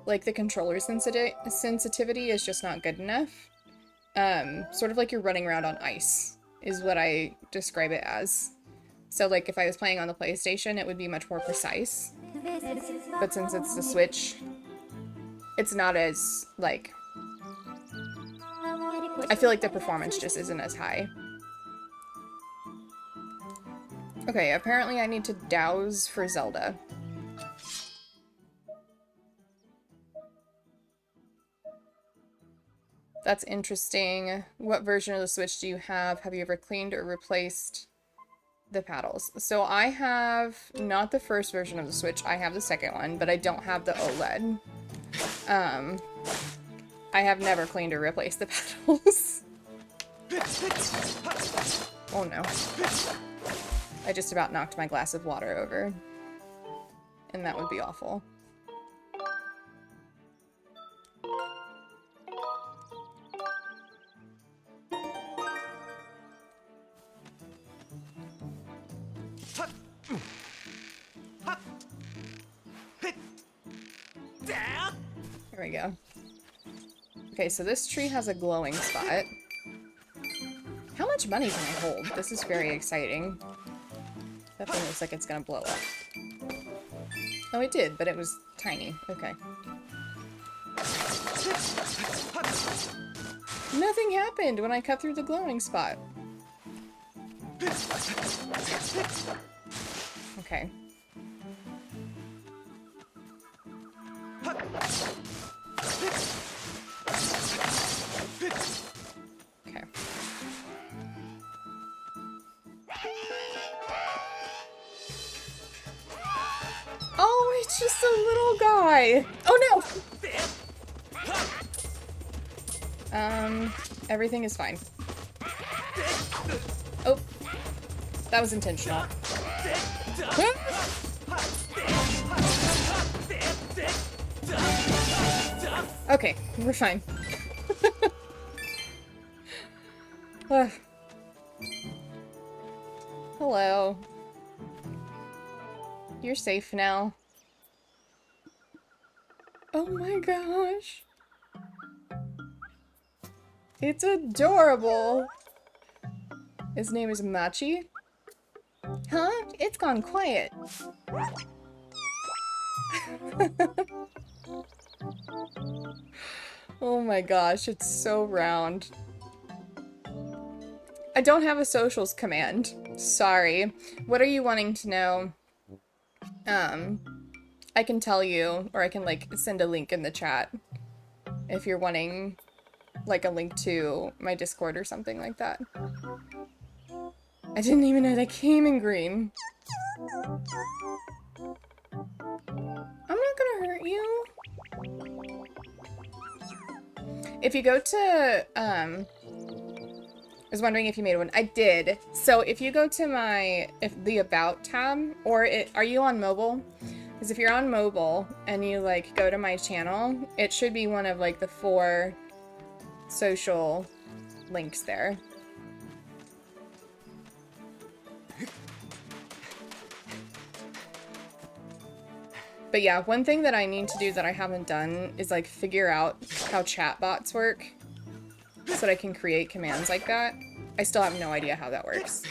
the controller sensitivity is just not good enough. Sort of like you're running around on ice, is what I describe it as. So, like, if I was playing on the PlayStation, it would be much more precise. But since it's the Switch, it's not as, like... I feel like the performance just isn't as high. Okay, apparently I need to douse for Zelda. That's interesting. What version of the Switch do you have? Have you ever cleaned or replaced the paddles? So I have not the first version of the Switch, I have the second one, but I don't have the OLED. I have never cleaned or replaced the paddles. Oh no. I just about knocked my glass of water over. And that would be awful. There we go. Okay, so this tree has a glowing spot. How much money can I hold? This is very exciting. That thing looks like it's gonna blow up. Oh, it did, but it was tiny. Okay. Nothing happened when I cut through the glowing spot. Okay. Okay. Oh, it's just a little guy. Oh no! Everything is fine. Oh, that was intentional. Okay, we're fine. Hello. You're safe now. Oh my gosh. It's adorable. His name is Machi. Huh? It's gone quiet. Oh my gosh, it's so round. I don't have a socials command. Sorry. What are you wanting to know? I can tell you, or I can, like, send a link in the chat if you're wanting, like, a link to my Discord or something like that. I didn't even know they came in green. I'm not gonna hurt you. If you go to, I was wondering if you made one. I did. So if you go to the About tab, or are you on mobile? Because if you're on mobile and you, like, go to my channel, it should be one of, like, the 4 social links there. But yeah, one thing that I need to do that I haven't done is, like, figure out how chatbots work so that I can create commands like that. I still have no idea how that works.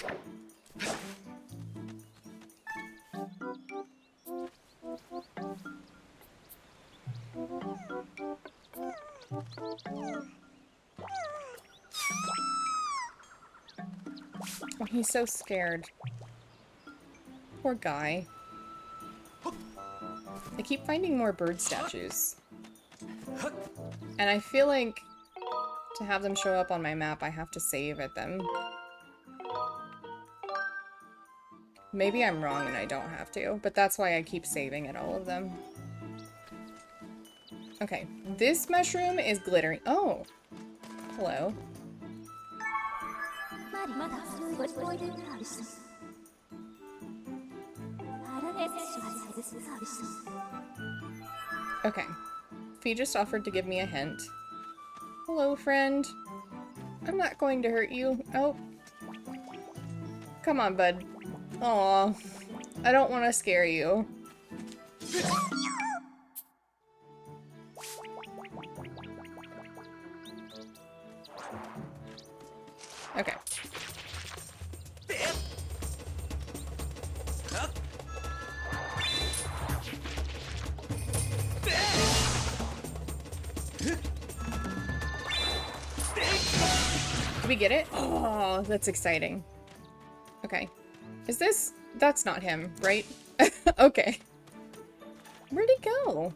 Oh, he's so scared. Poor guy. I keep finding more bird statues. And I feel like to have them show up on my map, I have to save at them. Maybe I'm wrong and I don't have to, but that's why I keep saving at all of them. Okay, this mushroom is glittering. Oh, hello. Okay, Fee just offered to give me a hint. Hello, friend. I'm not going to hurt you. Oh. Come on, bud. Aw. I don't want to scare you. Okay. Did we get it? Oh, that's exciting. Okay. Is this... That's not him, right? Okay. Where'd he go?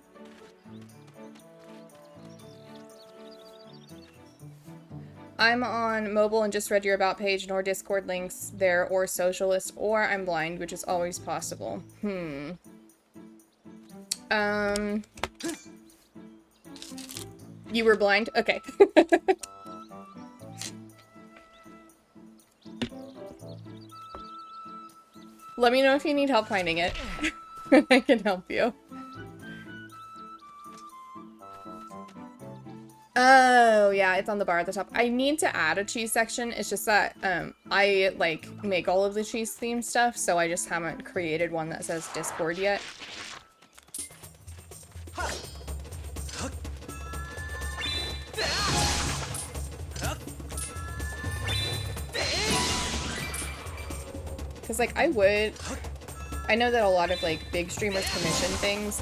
I'm on mobile and just read your about page, nor Discord links there, or socialist, or I'm blind, which is always possible. You were blind? Okay. Let me know if you need help finding it. I can help you. Oh, yeah, it's on the bar at the top. I need to add a cheese section. It's just that I like make all of the cheese themed stuff, so I just haven't created one that says Discord yet. Because like I know that a lot of like big streamers commission things,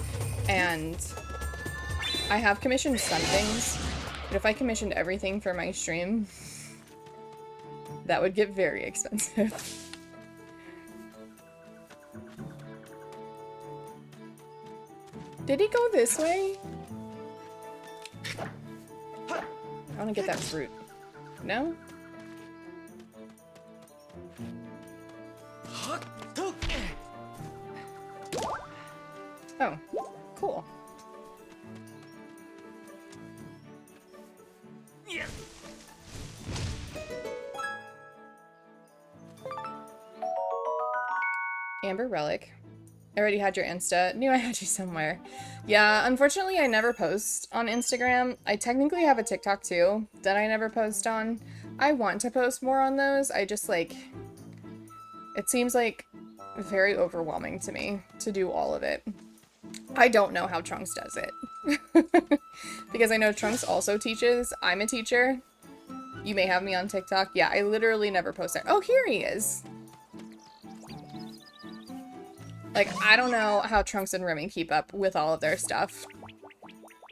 and I have commissioned some things, but if I commissioned everything for my stream, that would get very expensive. Did he go this way? I want to get that fruit. No? Oh, cool. Amber Relic. I already had your Insta. Knew I had you somewhere. Yeah, unfortunately I never post on Instagram. I technically have a TikTok too that I never post on. I want to post more on those. I just like... It seems like very overwhelming to me to do all of it. I don't know how Trunks does it. Because I know Trunks also teaches. I'm a teacher. You may have me on TikTok. Yeah, I literally never post there. Oh, here he is. Like, I don't know how Trunks and Remy keep up with all of their stuff.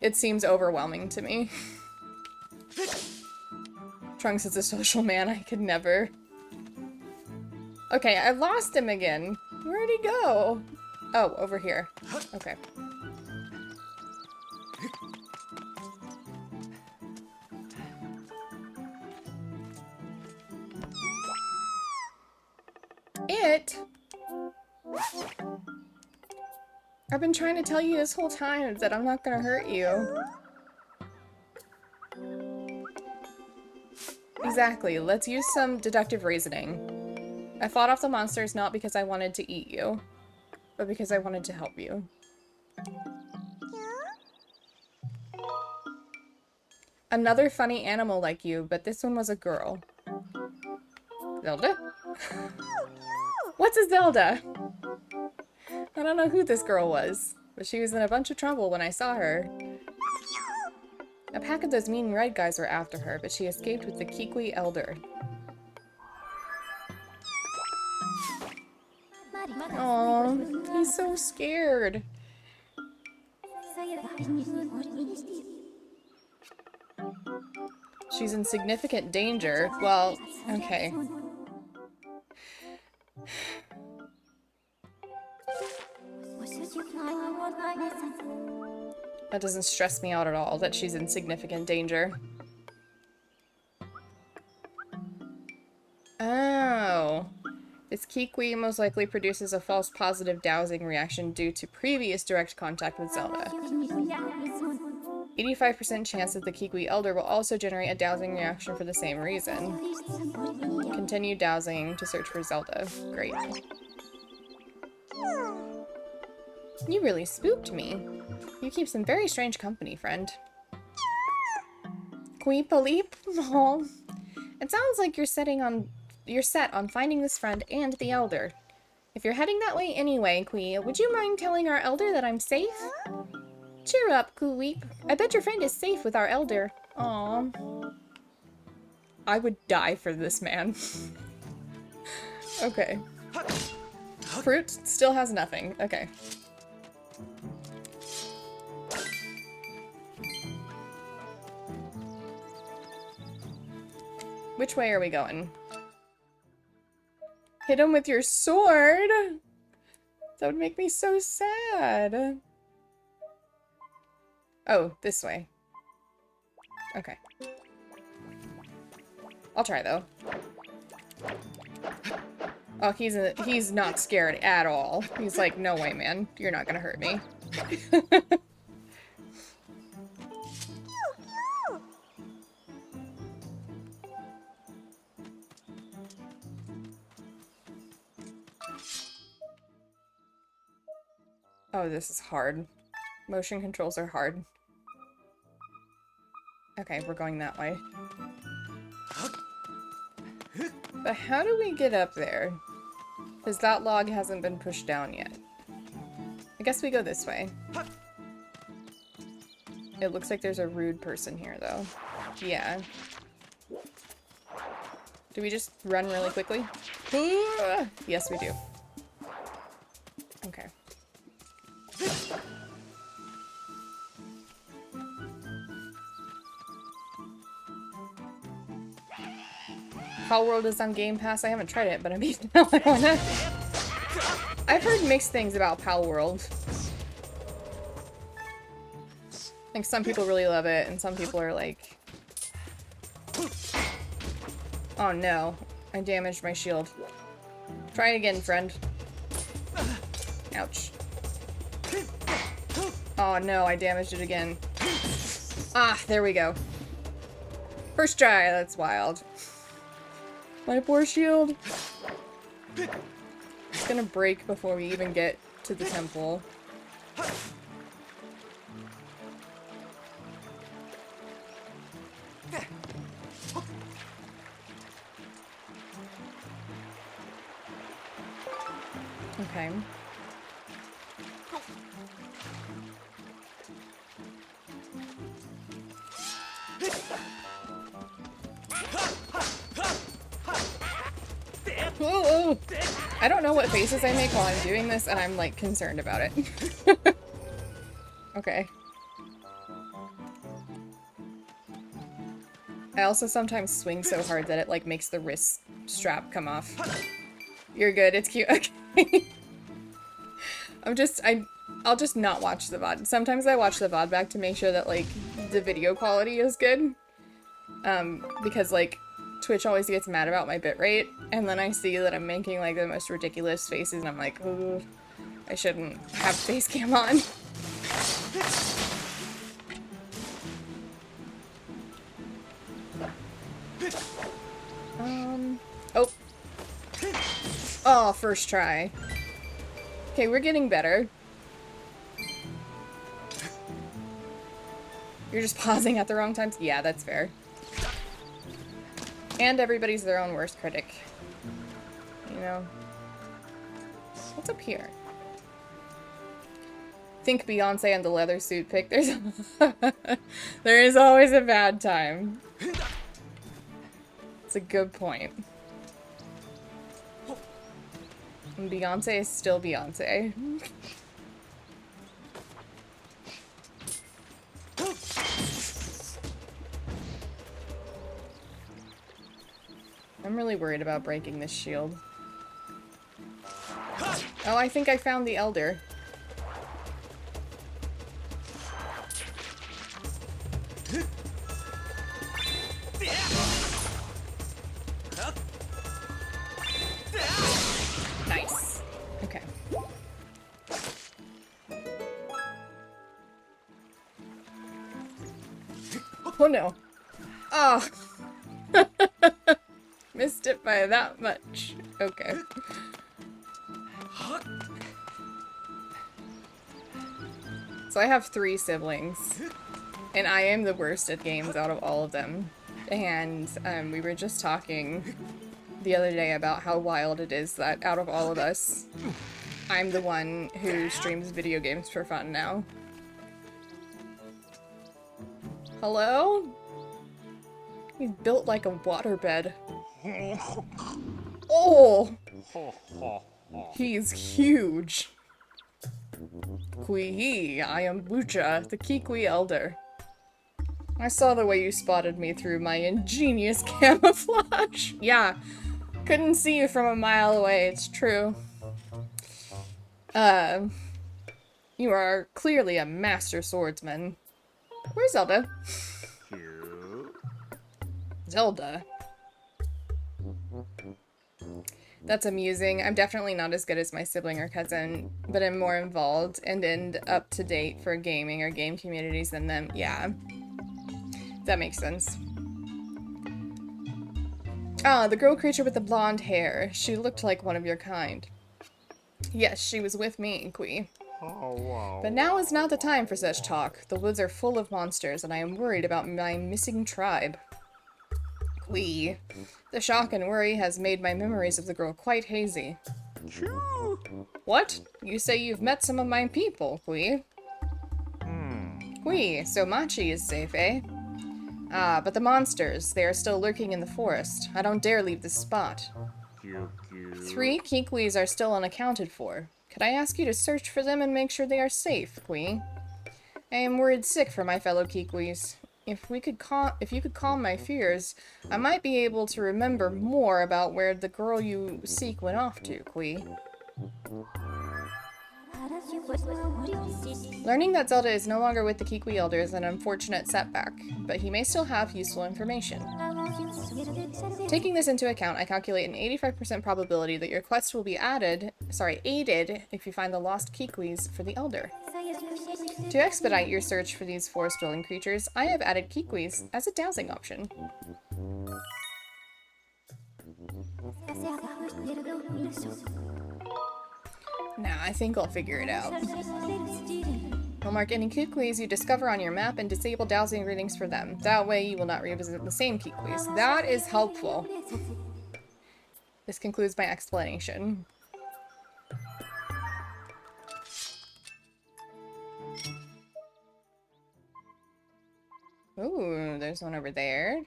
It seems overwhelming to me. Trunks is a social man. I could never. Okay, I lost him again. Where'd he go? Oh, over here. Okay. I've been trying to tell you this whole time that I'm not gonna hurt you. Exactly. Let's use some deductive reasoning. I fought off the monsters not because I wanted to eat you, but because I wanted to help you. Another funny animal like you, but this one was a girl. Zelda? What's a Zelda? I don't know who this girl was, but she was in a bunch of trouble when I saw her. A pack of those mean red guys were after her, but she escaped with the Kikwi Elder. Aww, he's so scared. She's in significant danger. Well, okay. That doesn't stress me out at all, that she's in significant danger. Oh. This Kikwi most likely produces a false positive dowsing reaction due to previous direct contact with Zelda. 85% chance that the Kikwi Elder will also generate a dowsing reaction for the same reason. Continue dowsing to search for Zelda. Great. You really spooked me. You keep some very strange company, friend. Queepaleep? Aw. It sounds like you're set on finding this friend and the Elder. If you're heading that way anyway, Quee, would you mind telling our Elder that I'm safe? Cheer up, Queep. I bet your friend is safe with our Elder. Aw. I would die for this man. Okay. Fruit still has nothing. Okay. Which way are we going? Hit him with your sword? That would make me so sad. Oh, this way. Okay. I'll try, though. Oh, he's not scared at all. He's like, no way, man. You're not gonna hurt me. Oh, this is hard. Motion controls are hard. Okay, we're going that way. But how do we get up there? Because that log hasn't been pushed down yet. I guess we go this way. It looks like there's a rude person here, though. Yeah. Do we just run really quickly? Yes, we do. Okay. Palworld is on Game Pass. I haven't tried it, but I mean, now I wanna. I've heard mixed things about Palworld. I think some people really love it, and some people are like, oh no, I damaged my shield. Try it again, friend. Ouch. Oh no, I damaged it again. Ah, there we go. First try, that's wild. My poor shield. It's gonna break before we even get to the temple. Okay. Whoa. I don't know what faces I make while I'm doing this, and I'm, like, concerned about it. Okay. I also sometimes swing so hard that it, like, makes the wrist strap come off. You're good, it's cute. Okay. I'll just not watch the VOD. Sometimes I watch the VOD back to make sure that, like, the video quality is good. Because, like, Twitch always gets mad about my bitrate, and then I see that I'm making, like, the most ridiculous faces, and I'm like, ooh, I shouldn't have face cam on. Oh. Oh, first try. Okay, we're getting better. You're just pausing at the wrong times? Yeah, that's fair. And everybody's their own worst critic. You know? What's up here? Think Beyonce and the leather suit pick. There's there is always a bad time. It's a good point. And Beyonce is still Beyonce. I'm really worried about breaking this shield. Oh, I think I found the Elder. Nice. Okay. Oh no. Oh. Missed it by that much. Okay. So I have 3 siblings, and I am the worst at games out of all of them. And we were just talking the other day about how wild it is that out of all of us, I'm the one who streams video games for fun now. Hello? He's built like a waterbed. Oh! He's huge. Kui, I am Bucha, the Kikwi Elder. I saw the way you spotted me through my ingenious camouflage. Yeah, couldn't see you from a mile away, it's true. You are clearly a master swordsman. Where's Zelda? Zelda. That's amusing. I'm definitely not as good as my sibling or cousin, but I'm more involved and up to date for gaming or game communities than them. Yeah. That makes sense. Ah, the girl creature with the blonde hair. She looked like one of your kind. Yes, she was with me, Kui. But now is not the time for such talk. The woods are full of monsters, and I am worried about my missing tribe. Wee. The shock and worry has made my memories of the girl quite hazy. What? You say you've met some of my people, Wee? Wee, so Machi is safe, eh? Ah, but the monsters, they are still lurking in the forest. I don't dare leave this spot. 3 Kikwis are still unaccounted for. Could I ask you to search for them and make sure they are safe, Kui? I am worried sick for my fellow Kikwis. If you could calm my fears, I might be able to remember more about where the girl you seek went off to, Kui. Learning that Zelda is no longer with the Kikwi Elder is an unfortunate setback, but he may still have useful information. Taking this into account, I calculate an 85% probability that your quest will be aided if you find the lost Kikwis for the Elder. To expedite your search for these forest-dwelling creatures, I have added Kikwis as a dowsing option. Nah, I think I'll figure it out. I'll mark any Kikwis you discover on your map and disable dowsing readings for them. That way you will not revisit the same Kikwis. That is helpful. This concludes my explanation. Ooh, there's one over there.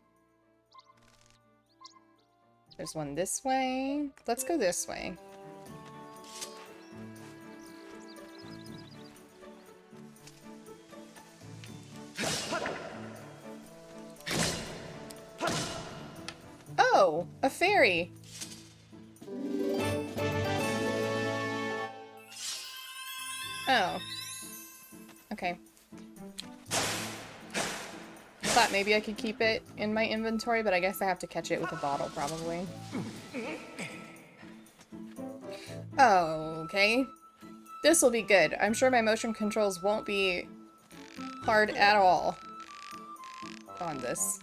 There's one this way. Let's go this way. Oh, a fairy. Oh. Okay. I thought maybe I could keep it in my inventory, but I guess I have to catch it with a bottle, probably. Okay. This will be good. I'm sure my motion controls won't be hard at all on this.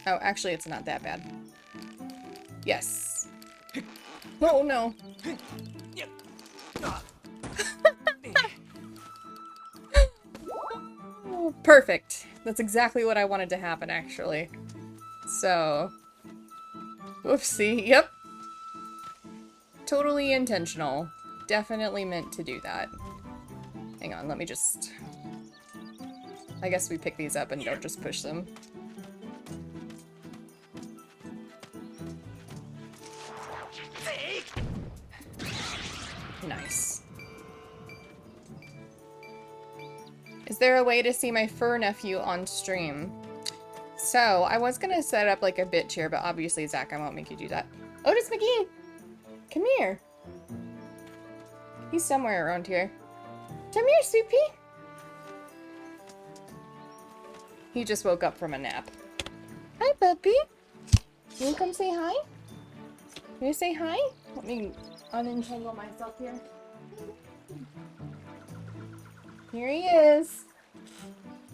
Oh, actually, it's not that bad. Yes. Oh, no. Oh, perfect. That's exactly what I wanted to happen, actually. So... Whoopsie. Yep. Totally intentional. Definitely meant to do that. Hang on, let me just... I guess we pick these up and don't just push them. Nice. Is there a way to see my fur nephew on stream? So, I was gonna set up like a bit chair, but obviously, Zach, I won't make you do that. Otis McGee! Come here! He's somewhere around here. Come here, sweet pea! He just woke up from a nap. Hi, puppy! You wanna come say hi? Can you say hi? Let me unentangle myself here. Here he is.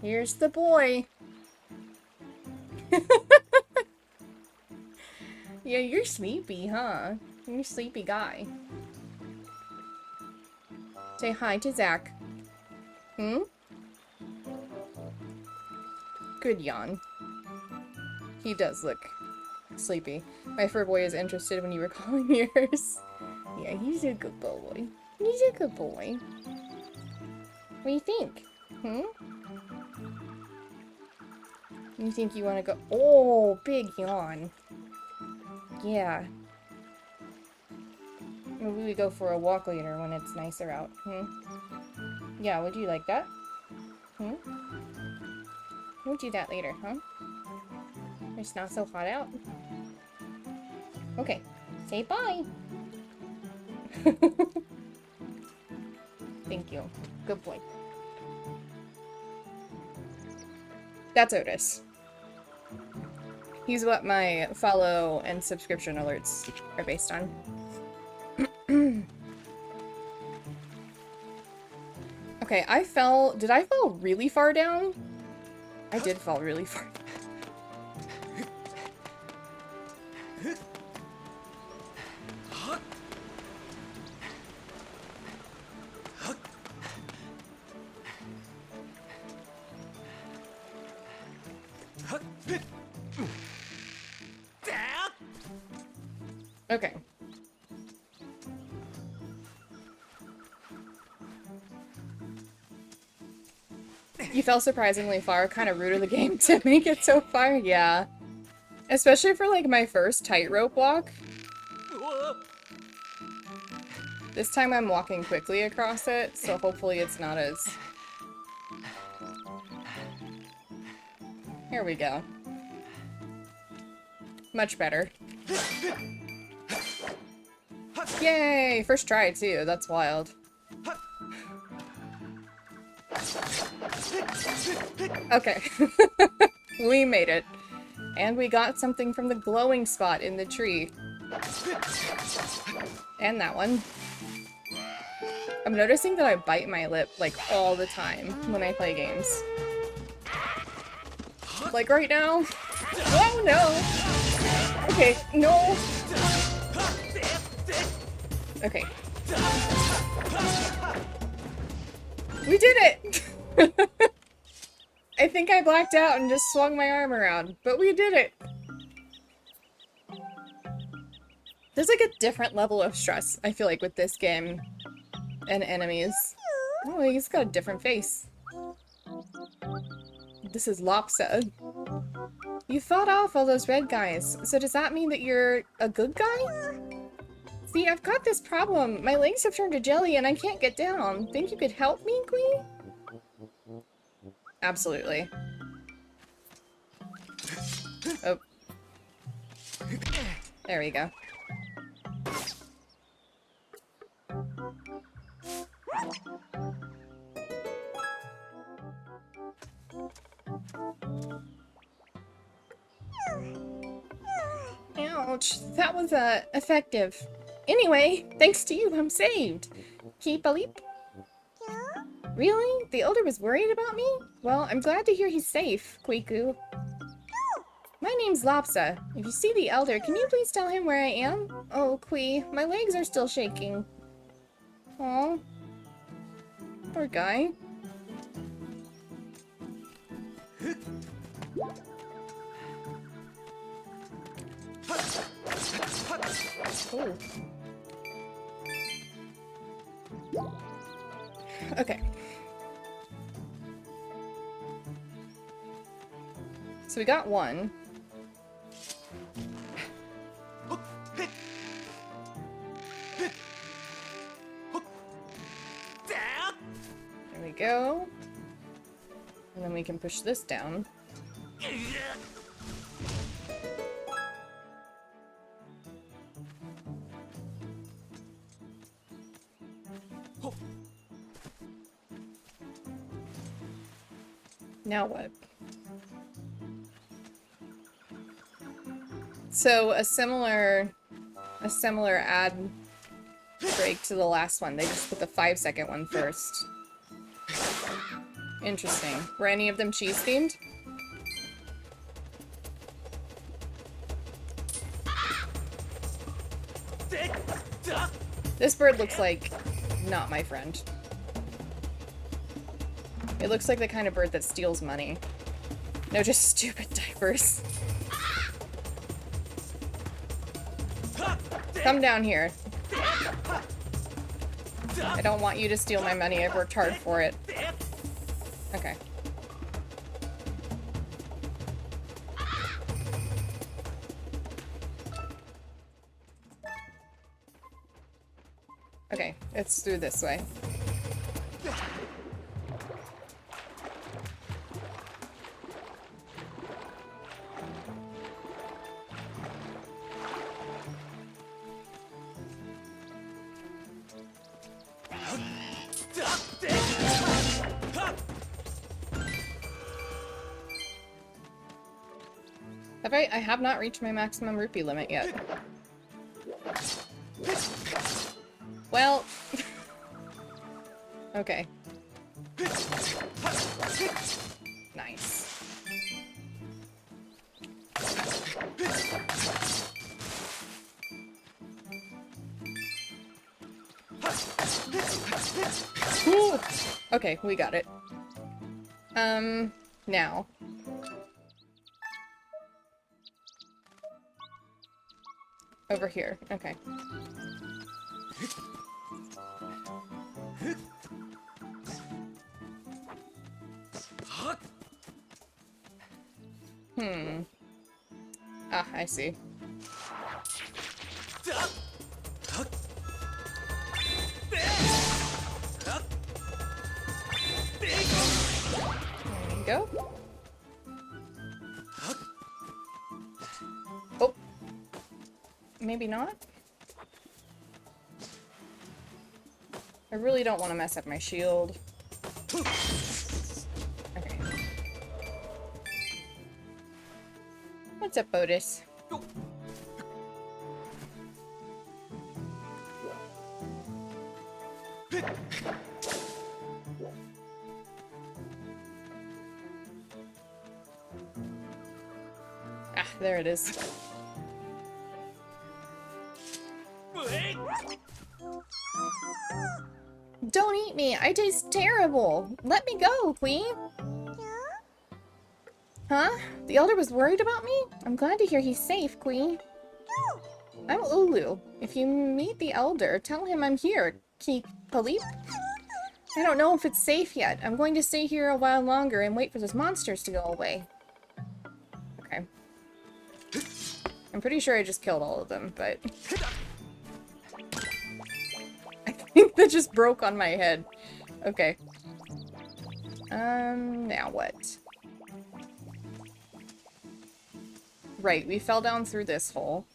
Here's the boy. Yeah, you're sleepy, huh? You're a sleepy guy. Say hi to Zach. Hmm? Good yawn. He does look sleepy. My fur boy is interested when you were calling yours. Yeah, he's a good boy. He's a good boy. What do you think? Hmm? You think you want to go? Oh, big yawn. Yeah. Maybe we go for a walk later when it's nicer out. Hmm? Yeah, would you like that? Hmm? We'll do that later, huh? It's not so hot out. Okay. Say bye. Thank you. Good boy. That's Otis. He's what my follow and subscription alerts are based on. Okay, I fell... Did I fall really far down? I did fall really far down. Okay. You fell surprisingly far. Kind of rude of the game to make it so far. Yeah. Especially for, like, my first tightrope walk. This time I'm walking quickly across it, so hopefully it's not as... Here we go. Much better. Yay! First try, too. That's wild. Okay. We made it. And we got something from the glowing spot in the tree. And that one. I'm noticing that I bite my lip, like, all the time when I play games. Like right now. Oh, no! Okay, no! Okay. We did it! I think I blacked out and just swung my arm around, but we did it! There's like a different level of stress, I feel like, with this game and enemies. Oh, he's got a different face. This is Lopsa. You fought off all those red guys, so does that mean that you're a good guy? See, I've got this problem. My legs have turned to jelly and I can't get down. Think you could help me, Queen? Absolutely. Oh. There we go. Ouch, that was, effective. Anyway, thanks to you, I'm saved. Keep a leap. Really? The Elder was worried about me? Well, I'm glad to hear he's safe, Kwiku. My name's Lopsa. If you see the Elder, can you please tell him where I am? Oh, Kwi, my legs are still shaking. Aw. Poor guy. Oh. Okay. So we got one. There we go. And then we can push this down. Now what? So a similar ad break to the last one. They just put the 5-second one first. Interesting. Were any of them cheese themed? This bird looks like not my friend. It looks like the kind of bird that steals money. No, just stupid diapers. Come down here. I don't want you to steal my money. I've worked hard for it. Okay. Okay, it's through this way. I have not reached my maximum rupee limit yet. Well... okay. Nice. Ooh. Okay, we got it. Now. Over here. Okay. Hmm. Ah, I see. There you go. Oh. Maybe not? I really don't want to mess up my shield. Okay. What's up, Otis? Ah, there it is. Don't eat me! I taste terrible! Let me go, Queen! Huh? The Elder was worried about me? I'm glad to hear he's safe, Queen. I'm Ulu. If you meet the Elder, tell him I'm here, Keep Palip. I don't know if it's safe yet. I'm going to stay here a while longer and wait for those monsters to go away. Okay. I'm pretty sure I just killed all of them, but... I think that just broke on my head. Okay. Now what? Right, we fell down through this hole.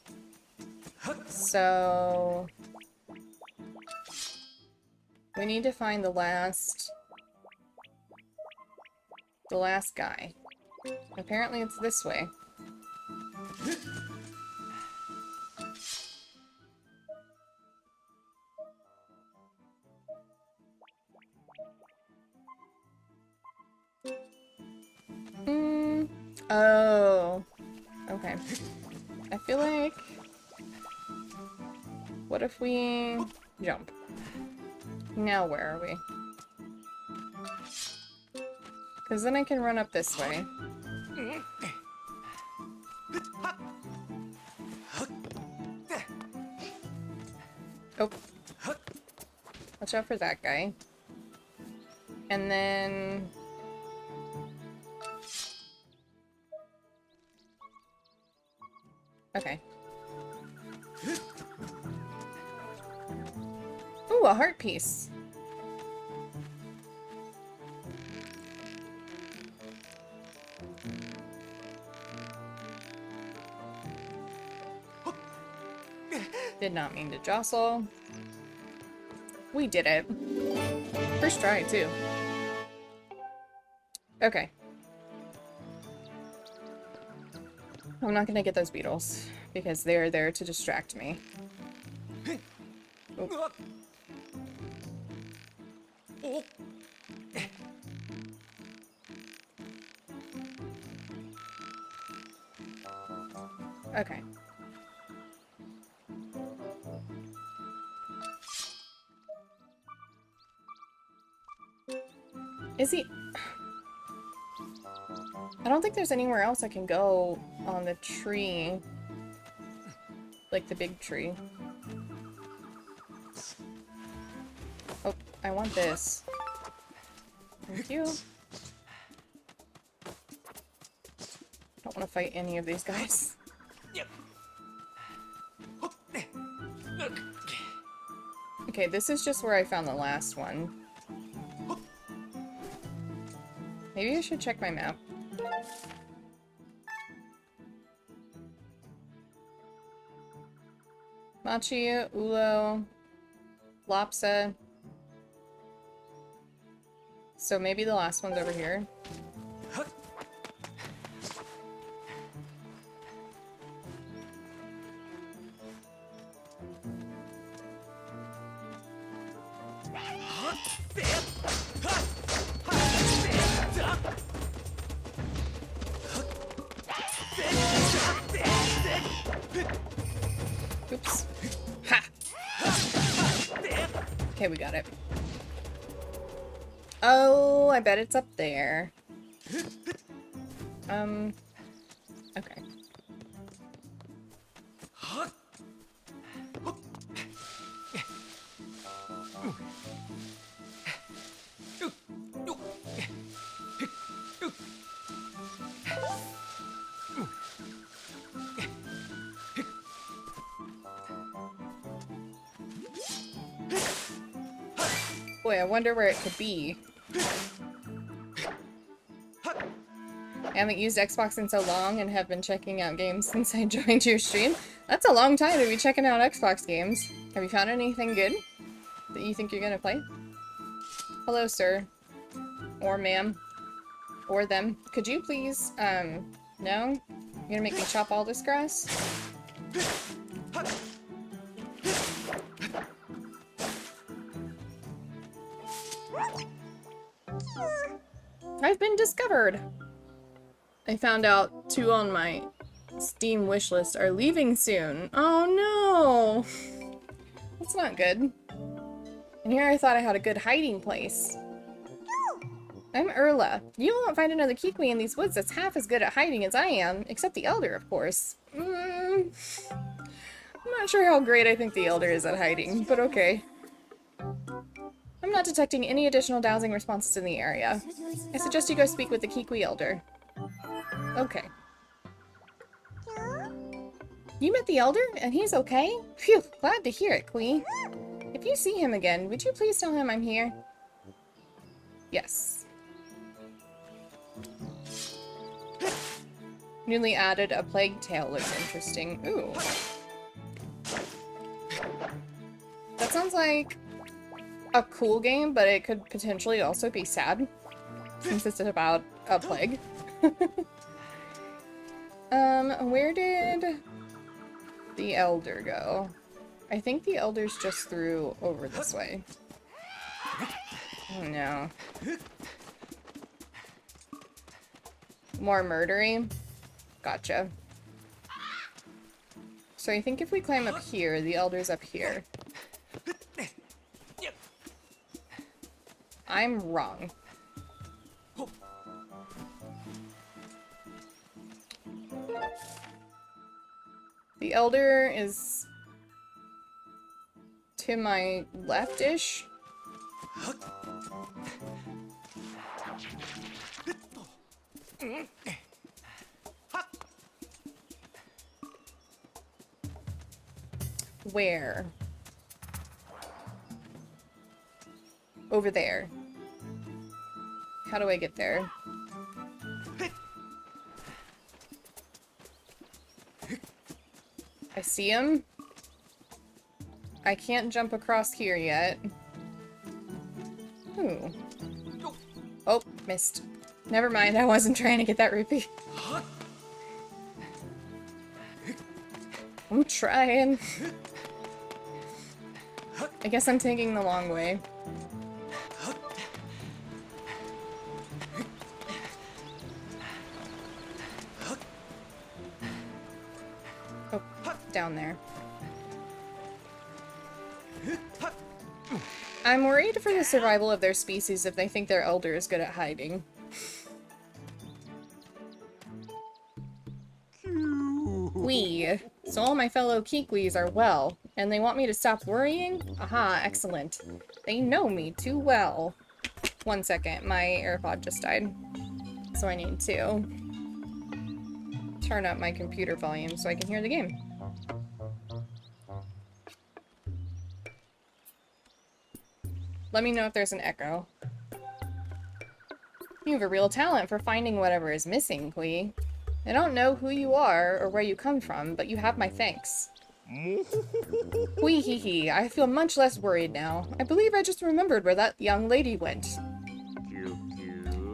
So... we need to find the last guy. Apparently it's this way. Oh. Okay. I feel like... what if we jump? Now where are we? Because then I can run up this way. Oh. Watch out for that guy. And then... okay. Ooh, a heart piece. Did not mean to jostle. We did it. First try, too. Okay. I'm not gonna get those beetles, because they're there to distract me. Oh. Okay. Is he... I don't think there's anywhere else I can go on the tree. Like the big tree. Oh, I want this. Thank you. Don't want to fight any of these guys. Okay, this is just where I found the last one. Maybe I should check my map. Machi, Ulo, Lopsa. So maybe the last one's over here. Oops. Ha! Okay, we got it. Oh, I bet it's up there. Okay. Boy, I wonder where it could be. I haven't used Xbox in so long and have been checking out games since I joined your stream. That's a long time to be checking out Xbox games. Have you found anything good that you think you're gonna play? Hello, sir. Or ma'am. Or them. Could you please, no? You're gonna make me chop all this grass? I've been discovered! I found out 2 on my Steam wishlist are leaving soon. Oh no! That's not good. And here I thought I had a good hiding place. I'm Erla. You won't find another Kiwi in these woods that's half as good at hiding as I am, except the Elder, of course. I'm not sure how great I think the Elder is at hiding, but okay. I'm not detecting any additional dowsing responses in the area. I suggest you go speak with the Kiwi Elder. Okay. You met the Elder, and he's okay? Phew, glad to hear it, Queen. If you see him again, would you please tell him I'm here? Yes. Newly added a plague tale looks interesting. Ooh. That sounds like a cool game, but it could potentially also be sad, since it's about a plague. Where did the Elder go? I think the Elder's just through over this way. Oh no. More murdery? Gotcha. So I think if we climb up here, the Elder's up here. I'm wrong. The Elder is to my left-ish. Where? Over there. How do I get there? I see him. I can't jump across here yet. Ooh. Oh, missed. Never mind, I wasn't trying to get that rupee. I'm trying. I guess I'm taking the long way. Oh, down there. I'm worried for the survival of their species if they think their Elder is good at hiding. So all my fellow Kiwis are well, and they want me to stop worrying? Aha, excellent. They know me too well. 1 second, my AirPod just died. So I need to turn up my computer volume so I can hear the game. Let me know if there's an echo. You have a real talent for finding whatever is missing, Kui. I don't know who you are or where you come from, but you have my thanks. Wee hee hee, I feel much less worried now. I believe I just remembered where that young lady went.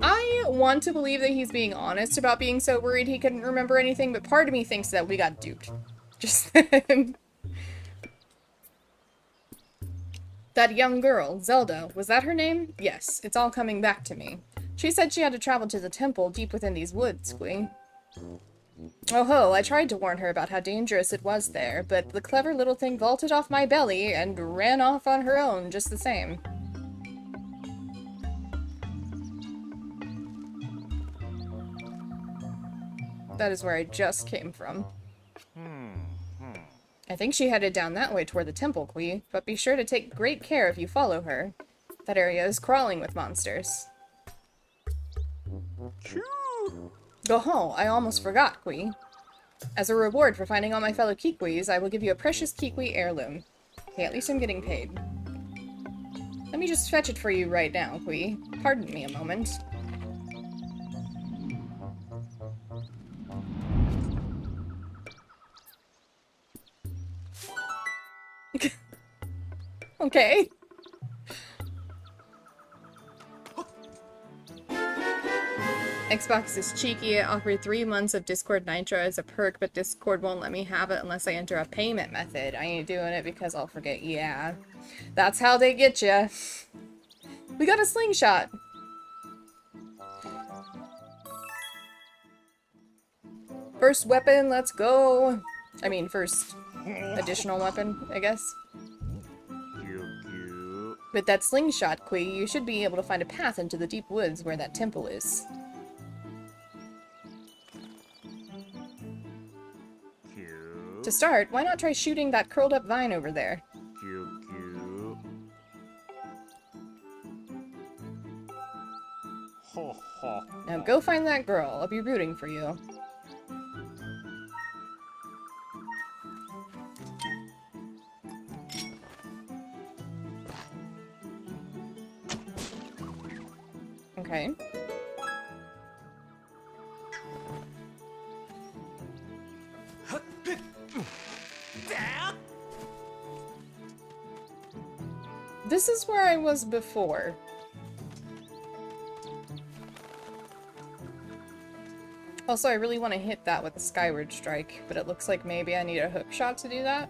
I want to believe that he's being honest about being so worried he couldn't remember anything, but part of me thinks that we got duped. Just then. That young girl, Zelda, was that her name? Yes, it's all coming back to me. She said she had to travel to the temple deep within these woods, Queen. Oh ho, I tried to warn her about how dangerous it was there, but the clever little thing vaulted off my belly and ran off on her own just the same. That is where I just came from. I think she headed down that way toward the temple, Kui, but be sure to take great care if you follow her. That area is crawling with monsters. Go-ho, I almost forgot, Kui. As a reward for finding all my fellow Kikwis, I will give you a precious Kikwi heirloom. Okay, at least I'm getting paid. Let me just fetch it for you right now, Kui. Pardon me a moment. Okay. Xbox is cheeky. It offered 3 months of Discord Nitro as a perk, but Discord won't let me have it unless I enter a payment method. I ain't doing it because I'll forget. Yeah. That's how they get ya. We got a slingshot. First weapon, let's go. I mean, first additional weapon, I guess. With that slingshot, Kui, you should be able to find a path into the deep woods where that temple is. To start, why not try shooting that curled up vine over there? Now go find that girl. I'll be rooting for you. Okay. This is where I was before. Also, I really want to hit that with a Skyward strike, but it looks like maybe I need a hook shot to do that.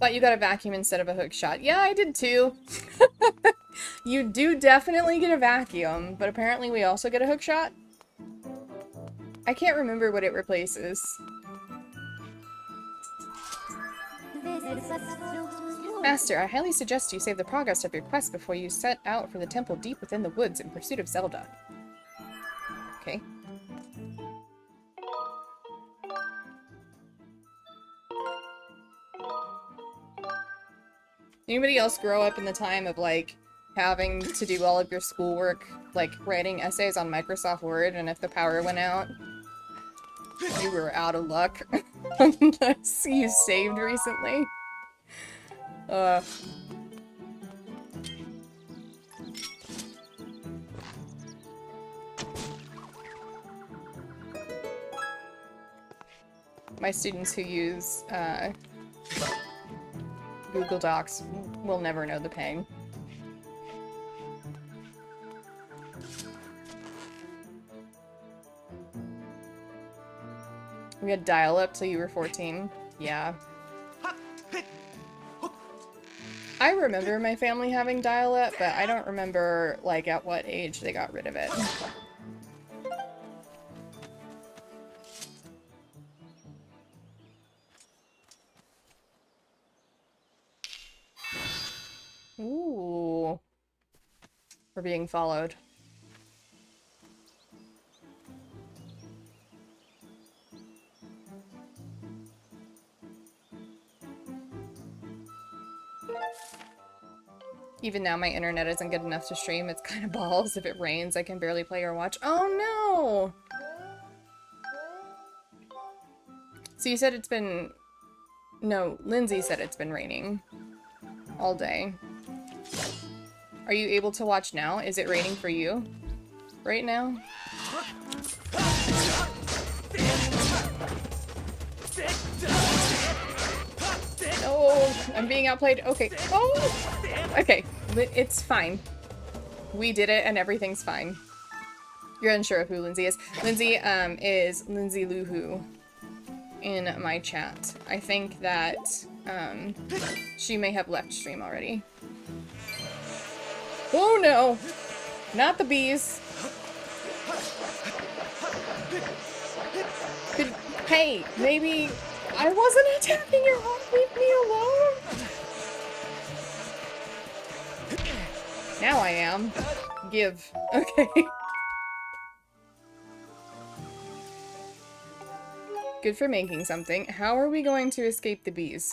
Thought you got a vacuum instead of a hook shot. Yeah, I did too. You do definitely get a vacuum, but apparently we also get a hook shot. I can't remember what it replaces. Master, I highly suggest you save the progress of your quest before you set out for the temple deep within the woods in pursuit of Zelda. Okay. Anybody else grow up in the time of, like, having to do all of your schoolwork, like, writing essays on Microsoft Word, and if the power went out, you were out of luck? Unless you saved recently. My students who use, Google Docs will never know the pain. We had dial-up till you were 14. Yeah. I remember my family having dial-up, but I don't remember, like, at what age they got rid of it. Ooh. We're being followed. Even now my internet isn't good enough to stream. It's kind of balls. If it rains, I can barely play or watch. Oh no! So you said it's been... No, Lindsay said it's been raining. All day. Are you able to watch now? Is it raining for you right now? Oh, I'm being outplayed. Okay. Oh! Okay. It's fine. We did it and everything's fine. You're unsure of who Lindsay is. Lindsay, is Lindsay Luhu in my chat. I think that, she may have left stream already. Oh no! Not the bees. Hey, maybe I wasn't attacking your home. Leave me alone. Now I am. Give. Okay. Good for making something. How are we going to escape the bees?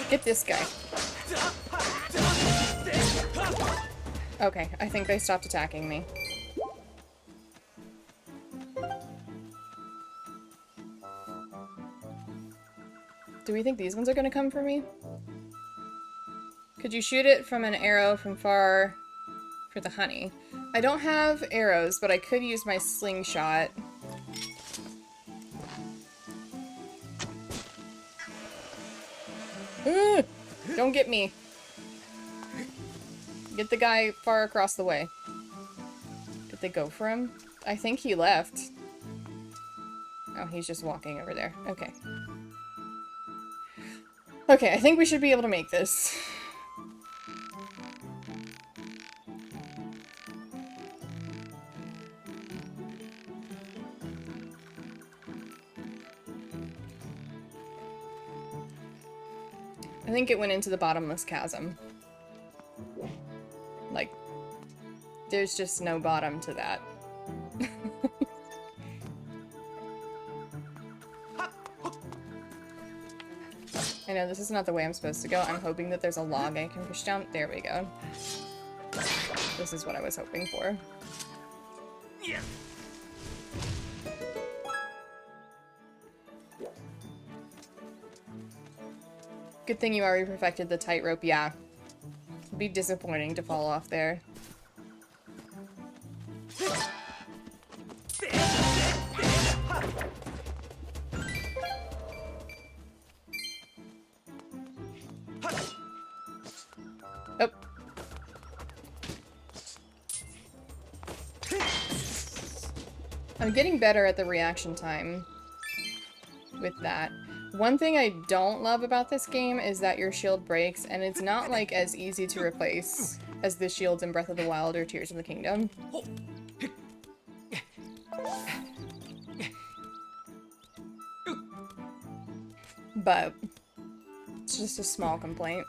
Get this guy. Okay, I think they stopped attacking me. Do we think these ones are gonna come for me? Could you shoot it from an arrow from far for the honey? I don't have arrows, but I could use my slingshot. Don't get me. Get the guy far across the way. Did they go for him? I think he left. Oh, he's just walking over there. Okay. Okay, I think we should be able to make this. I think it went into the bottomless chasm. Like, there's just no bottom to that. I know this is not the way I'm supposed to go. I'm hoping that there's a log I can push down. There we go. This is what I was hoping for. Yeah. Good thing you already perfected the tightrope. Yeah. It'd be disappointing to fall off there. Oh. I'm getting better at the reaction time with that. One thing I don't love about this game is that your shield breaks, and it's not, like, as easy to replace as the shields in Breath of the Wild or Tears of the Kingdom. But it's just a small complaint.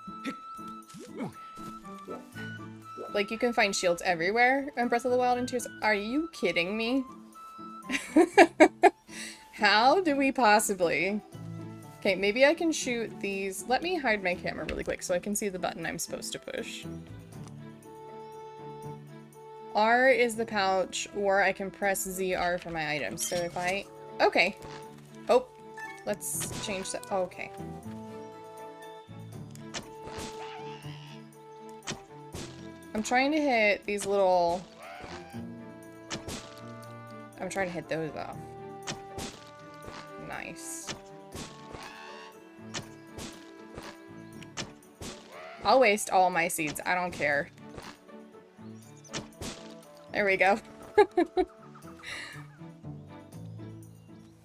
Like, you can find shields everywhere in Breath of the Wild and Tears. Are you kidding me? How do we possibly... Okay, maybe I can shoot these. Let me hide my camera really quick so I can see the button I'm supposed to push. R is the pouch, or I can press ZR for my items. So if I... Okay. Oh, let's change that. Okay. I'm trying to hit these little... I'm trying to hit those off. Nice. I'll waste all my seeds. I don't care. There we go.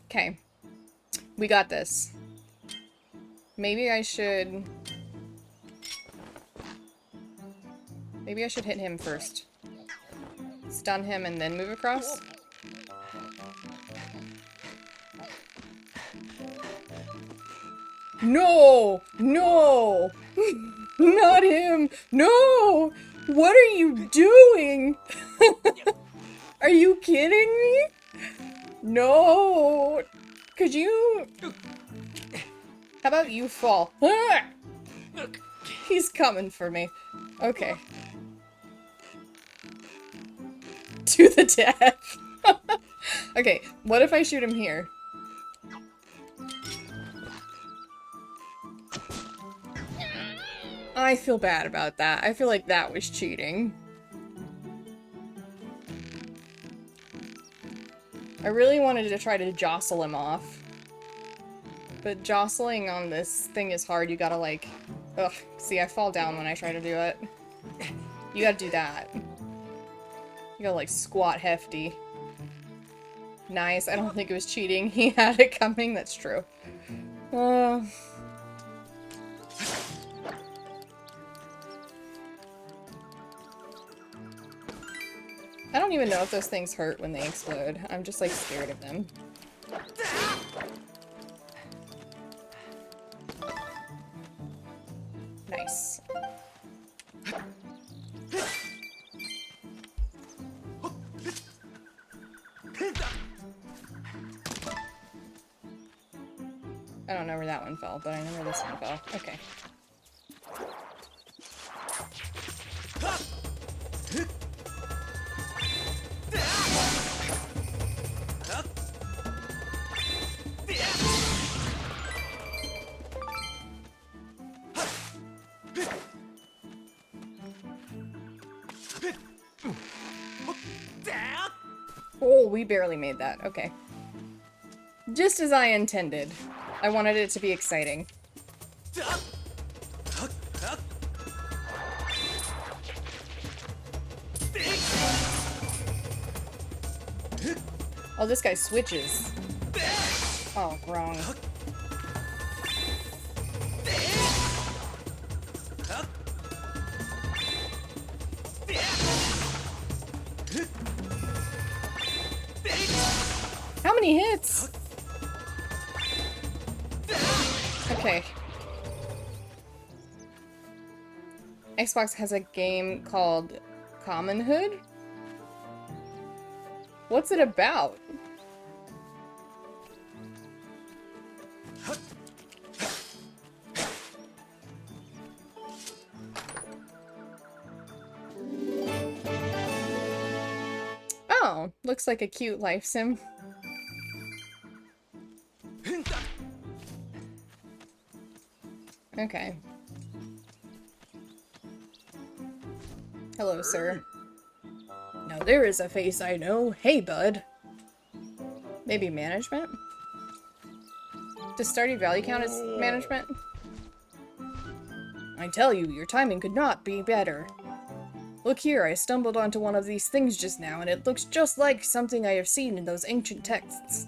Okay. We got this. Maybe I should... Maybe I should hit him first. Stun him and then move across? No! No! Not him! No! What are you doing? Are you kidding me? No! Could you... How about you fall? He's coming for me. Okay. To the death. Okay, what if I shoot him here? I feel bad about that. I feel like that was cheating. I really wanted to try to jostle him off. But jostling on this thing is hard. You gotta like... Ugh. See, I fall down when I try to do it. You gotta do that. You gotta like squat hefty. Nice. I don't think it was cheating. He had it coming. That's true. I don't even know if those things hurt when they explode. I'm just, like, scared of them. Nice. I don't know where that one fell, but I know where this one fell. Okay. Oh, we barely made that. Okay. Just as I intended. I wanted it to be exciting. Oh, this guy switches. Oh, wrong. How many hits? Okay. Xbox has a game called Commonhood? What's it about? Oh, looks like a cute life sim. Okay. Hello, sir. Now there is a face I know. Hey, bud. Maybe management? Does Stardew Valley count as management? I tell you, your timing could not be better. Look here, I stumbled onto one of these things just now, and it looks just like something I have seen in those ancient texts.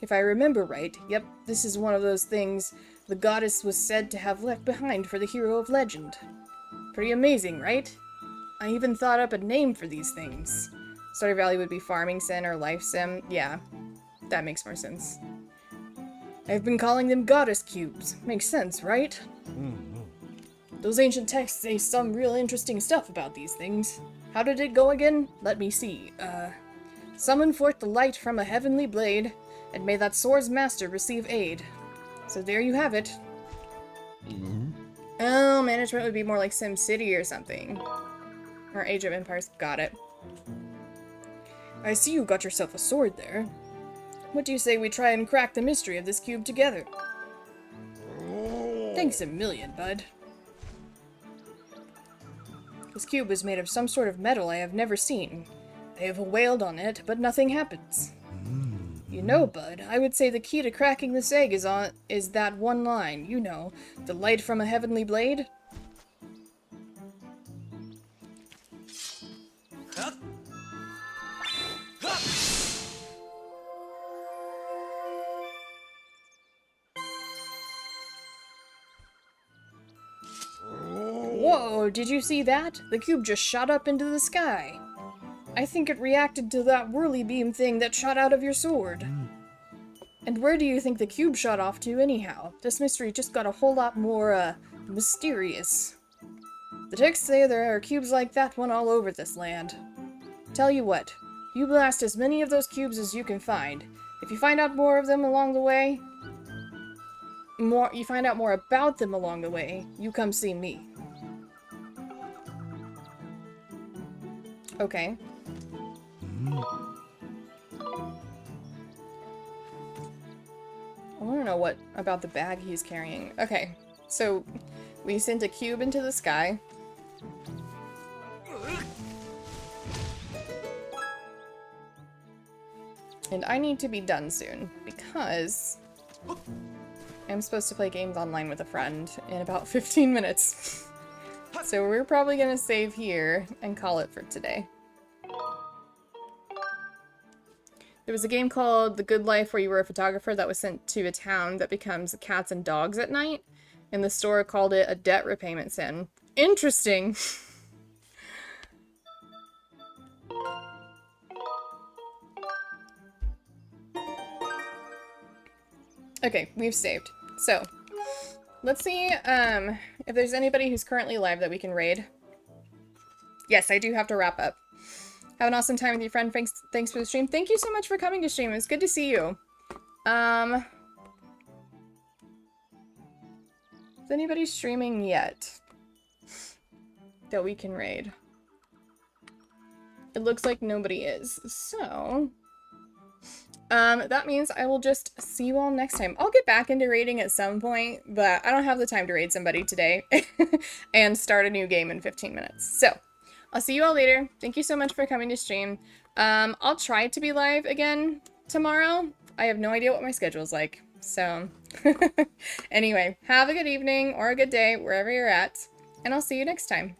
If I remember right, yep, this is one of those things the goddess was said to have left behind for the hero of legend. Pretty amazing, right? I even thought up a name for these things. Stardew Valley would be Farming Sim or Life Sim. Yeah, that makes more sense. I've been calling them goddess cubes. Makes sense, right? Those ancient texts say some real interesting stuff about these things. How did it go again? Let me see. Summon forth the light from a heavenly blade, and may that sword's master receive aid. So there you have it. Oh, management would be more like SimCity or something. Or Age of Empires. Got it. I see you got yourself a sword there. What do you say we try and crack the mystery of this cube together? Thanks a million, bud. This cube is made of some sort of metal I have never seen. I have wailed on it, but nothing happens. You know, bud, I would say the key to cracking this egg is that one line, you know, the light from a heavenly blade. Whoa, did you see that? The cube just shot up into the sky. I think it reacted to that whirly beam thing that shot out of your sword. And where do you think the cube shot off to anyhow? This mystery just got a whole lot more, mysterious. The texts say there are cubes like that one all over this land. Tell you what, you blast as many of those cubes as you can find. If you find out more of them along the way, you find out more about them along the way, you come see me. Okay. I want to know what about the bag he's carrying. Okay, so we sent a cube into the sky. And I need to be done soon, because I'm supposed to play games online with a friend in about 15 minutes. So we're probably gonna save here and call it for today. There was a game called The Good Life where you were a photographer that was sent to a town that becomes cats and dogs at night, and the store called it a debt repayment sim. Interesting. Okay, we've saved. So, let's see if there's anybody who's currently live that we can raid. Yes, I do have to wrap up. Have an awesome time with your friend. Thanks for the stream. Thank you so much for coming to stream. It was good to see you. Is anybody streaming yet that we can raid? It looks like nobody is. So, that means I will just see you all next time. I'll get back into raiding at some point, but I don't have the time to raid somebody today and start a new game in 15 minutes. So, I'll see you all later. Thank you so much for coming to stream. I'll try to be live again tomorrow. I have no idea what my schedule's like. So, anyway, have a good evening or a good day wherever you're at, and I'll see you next time.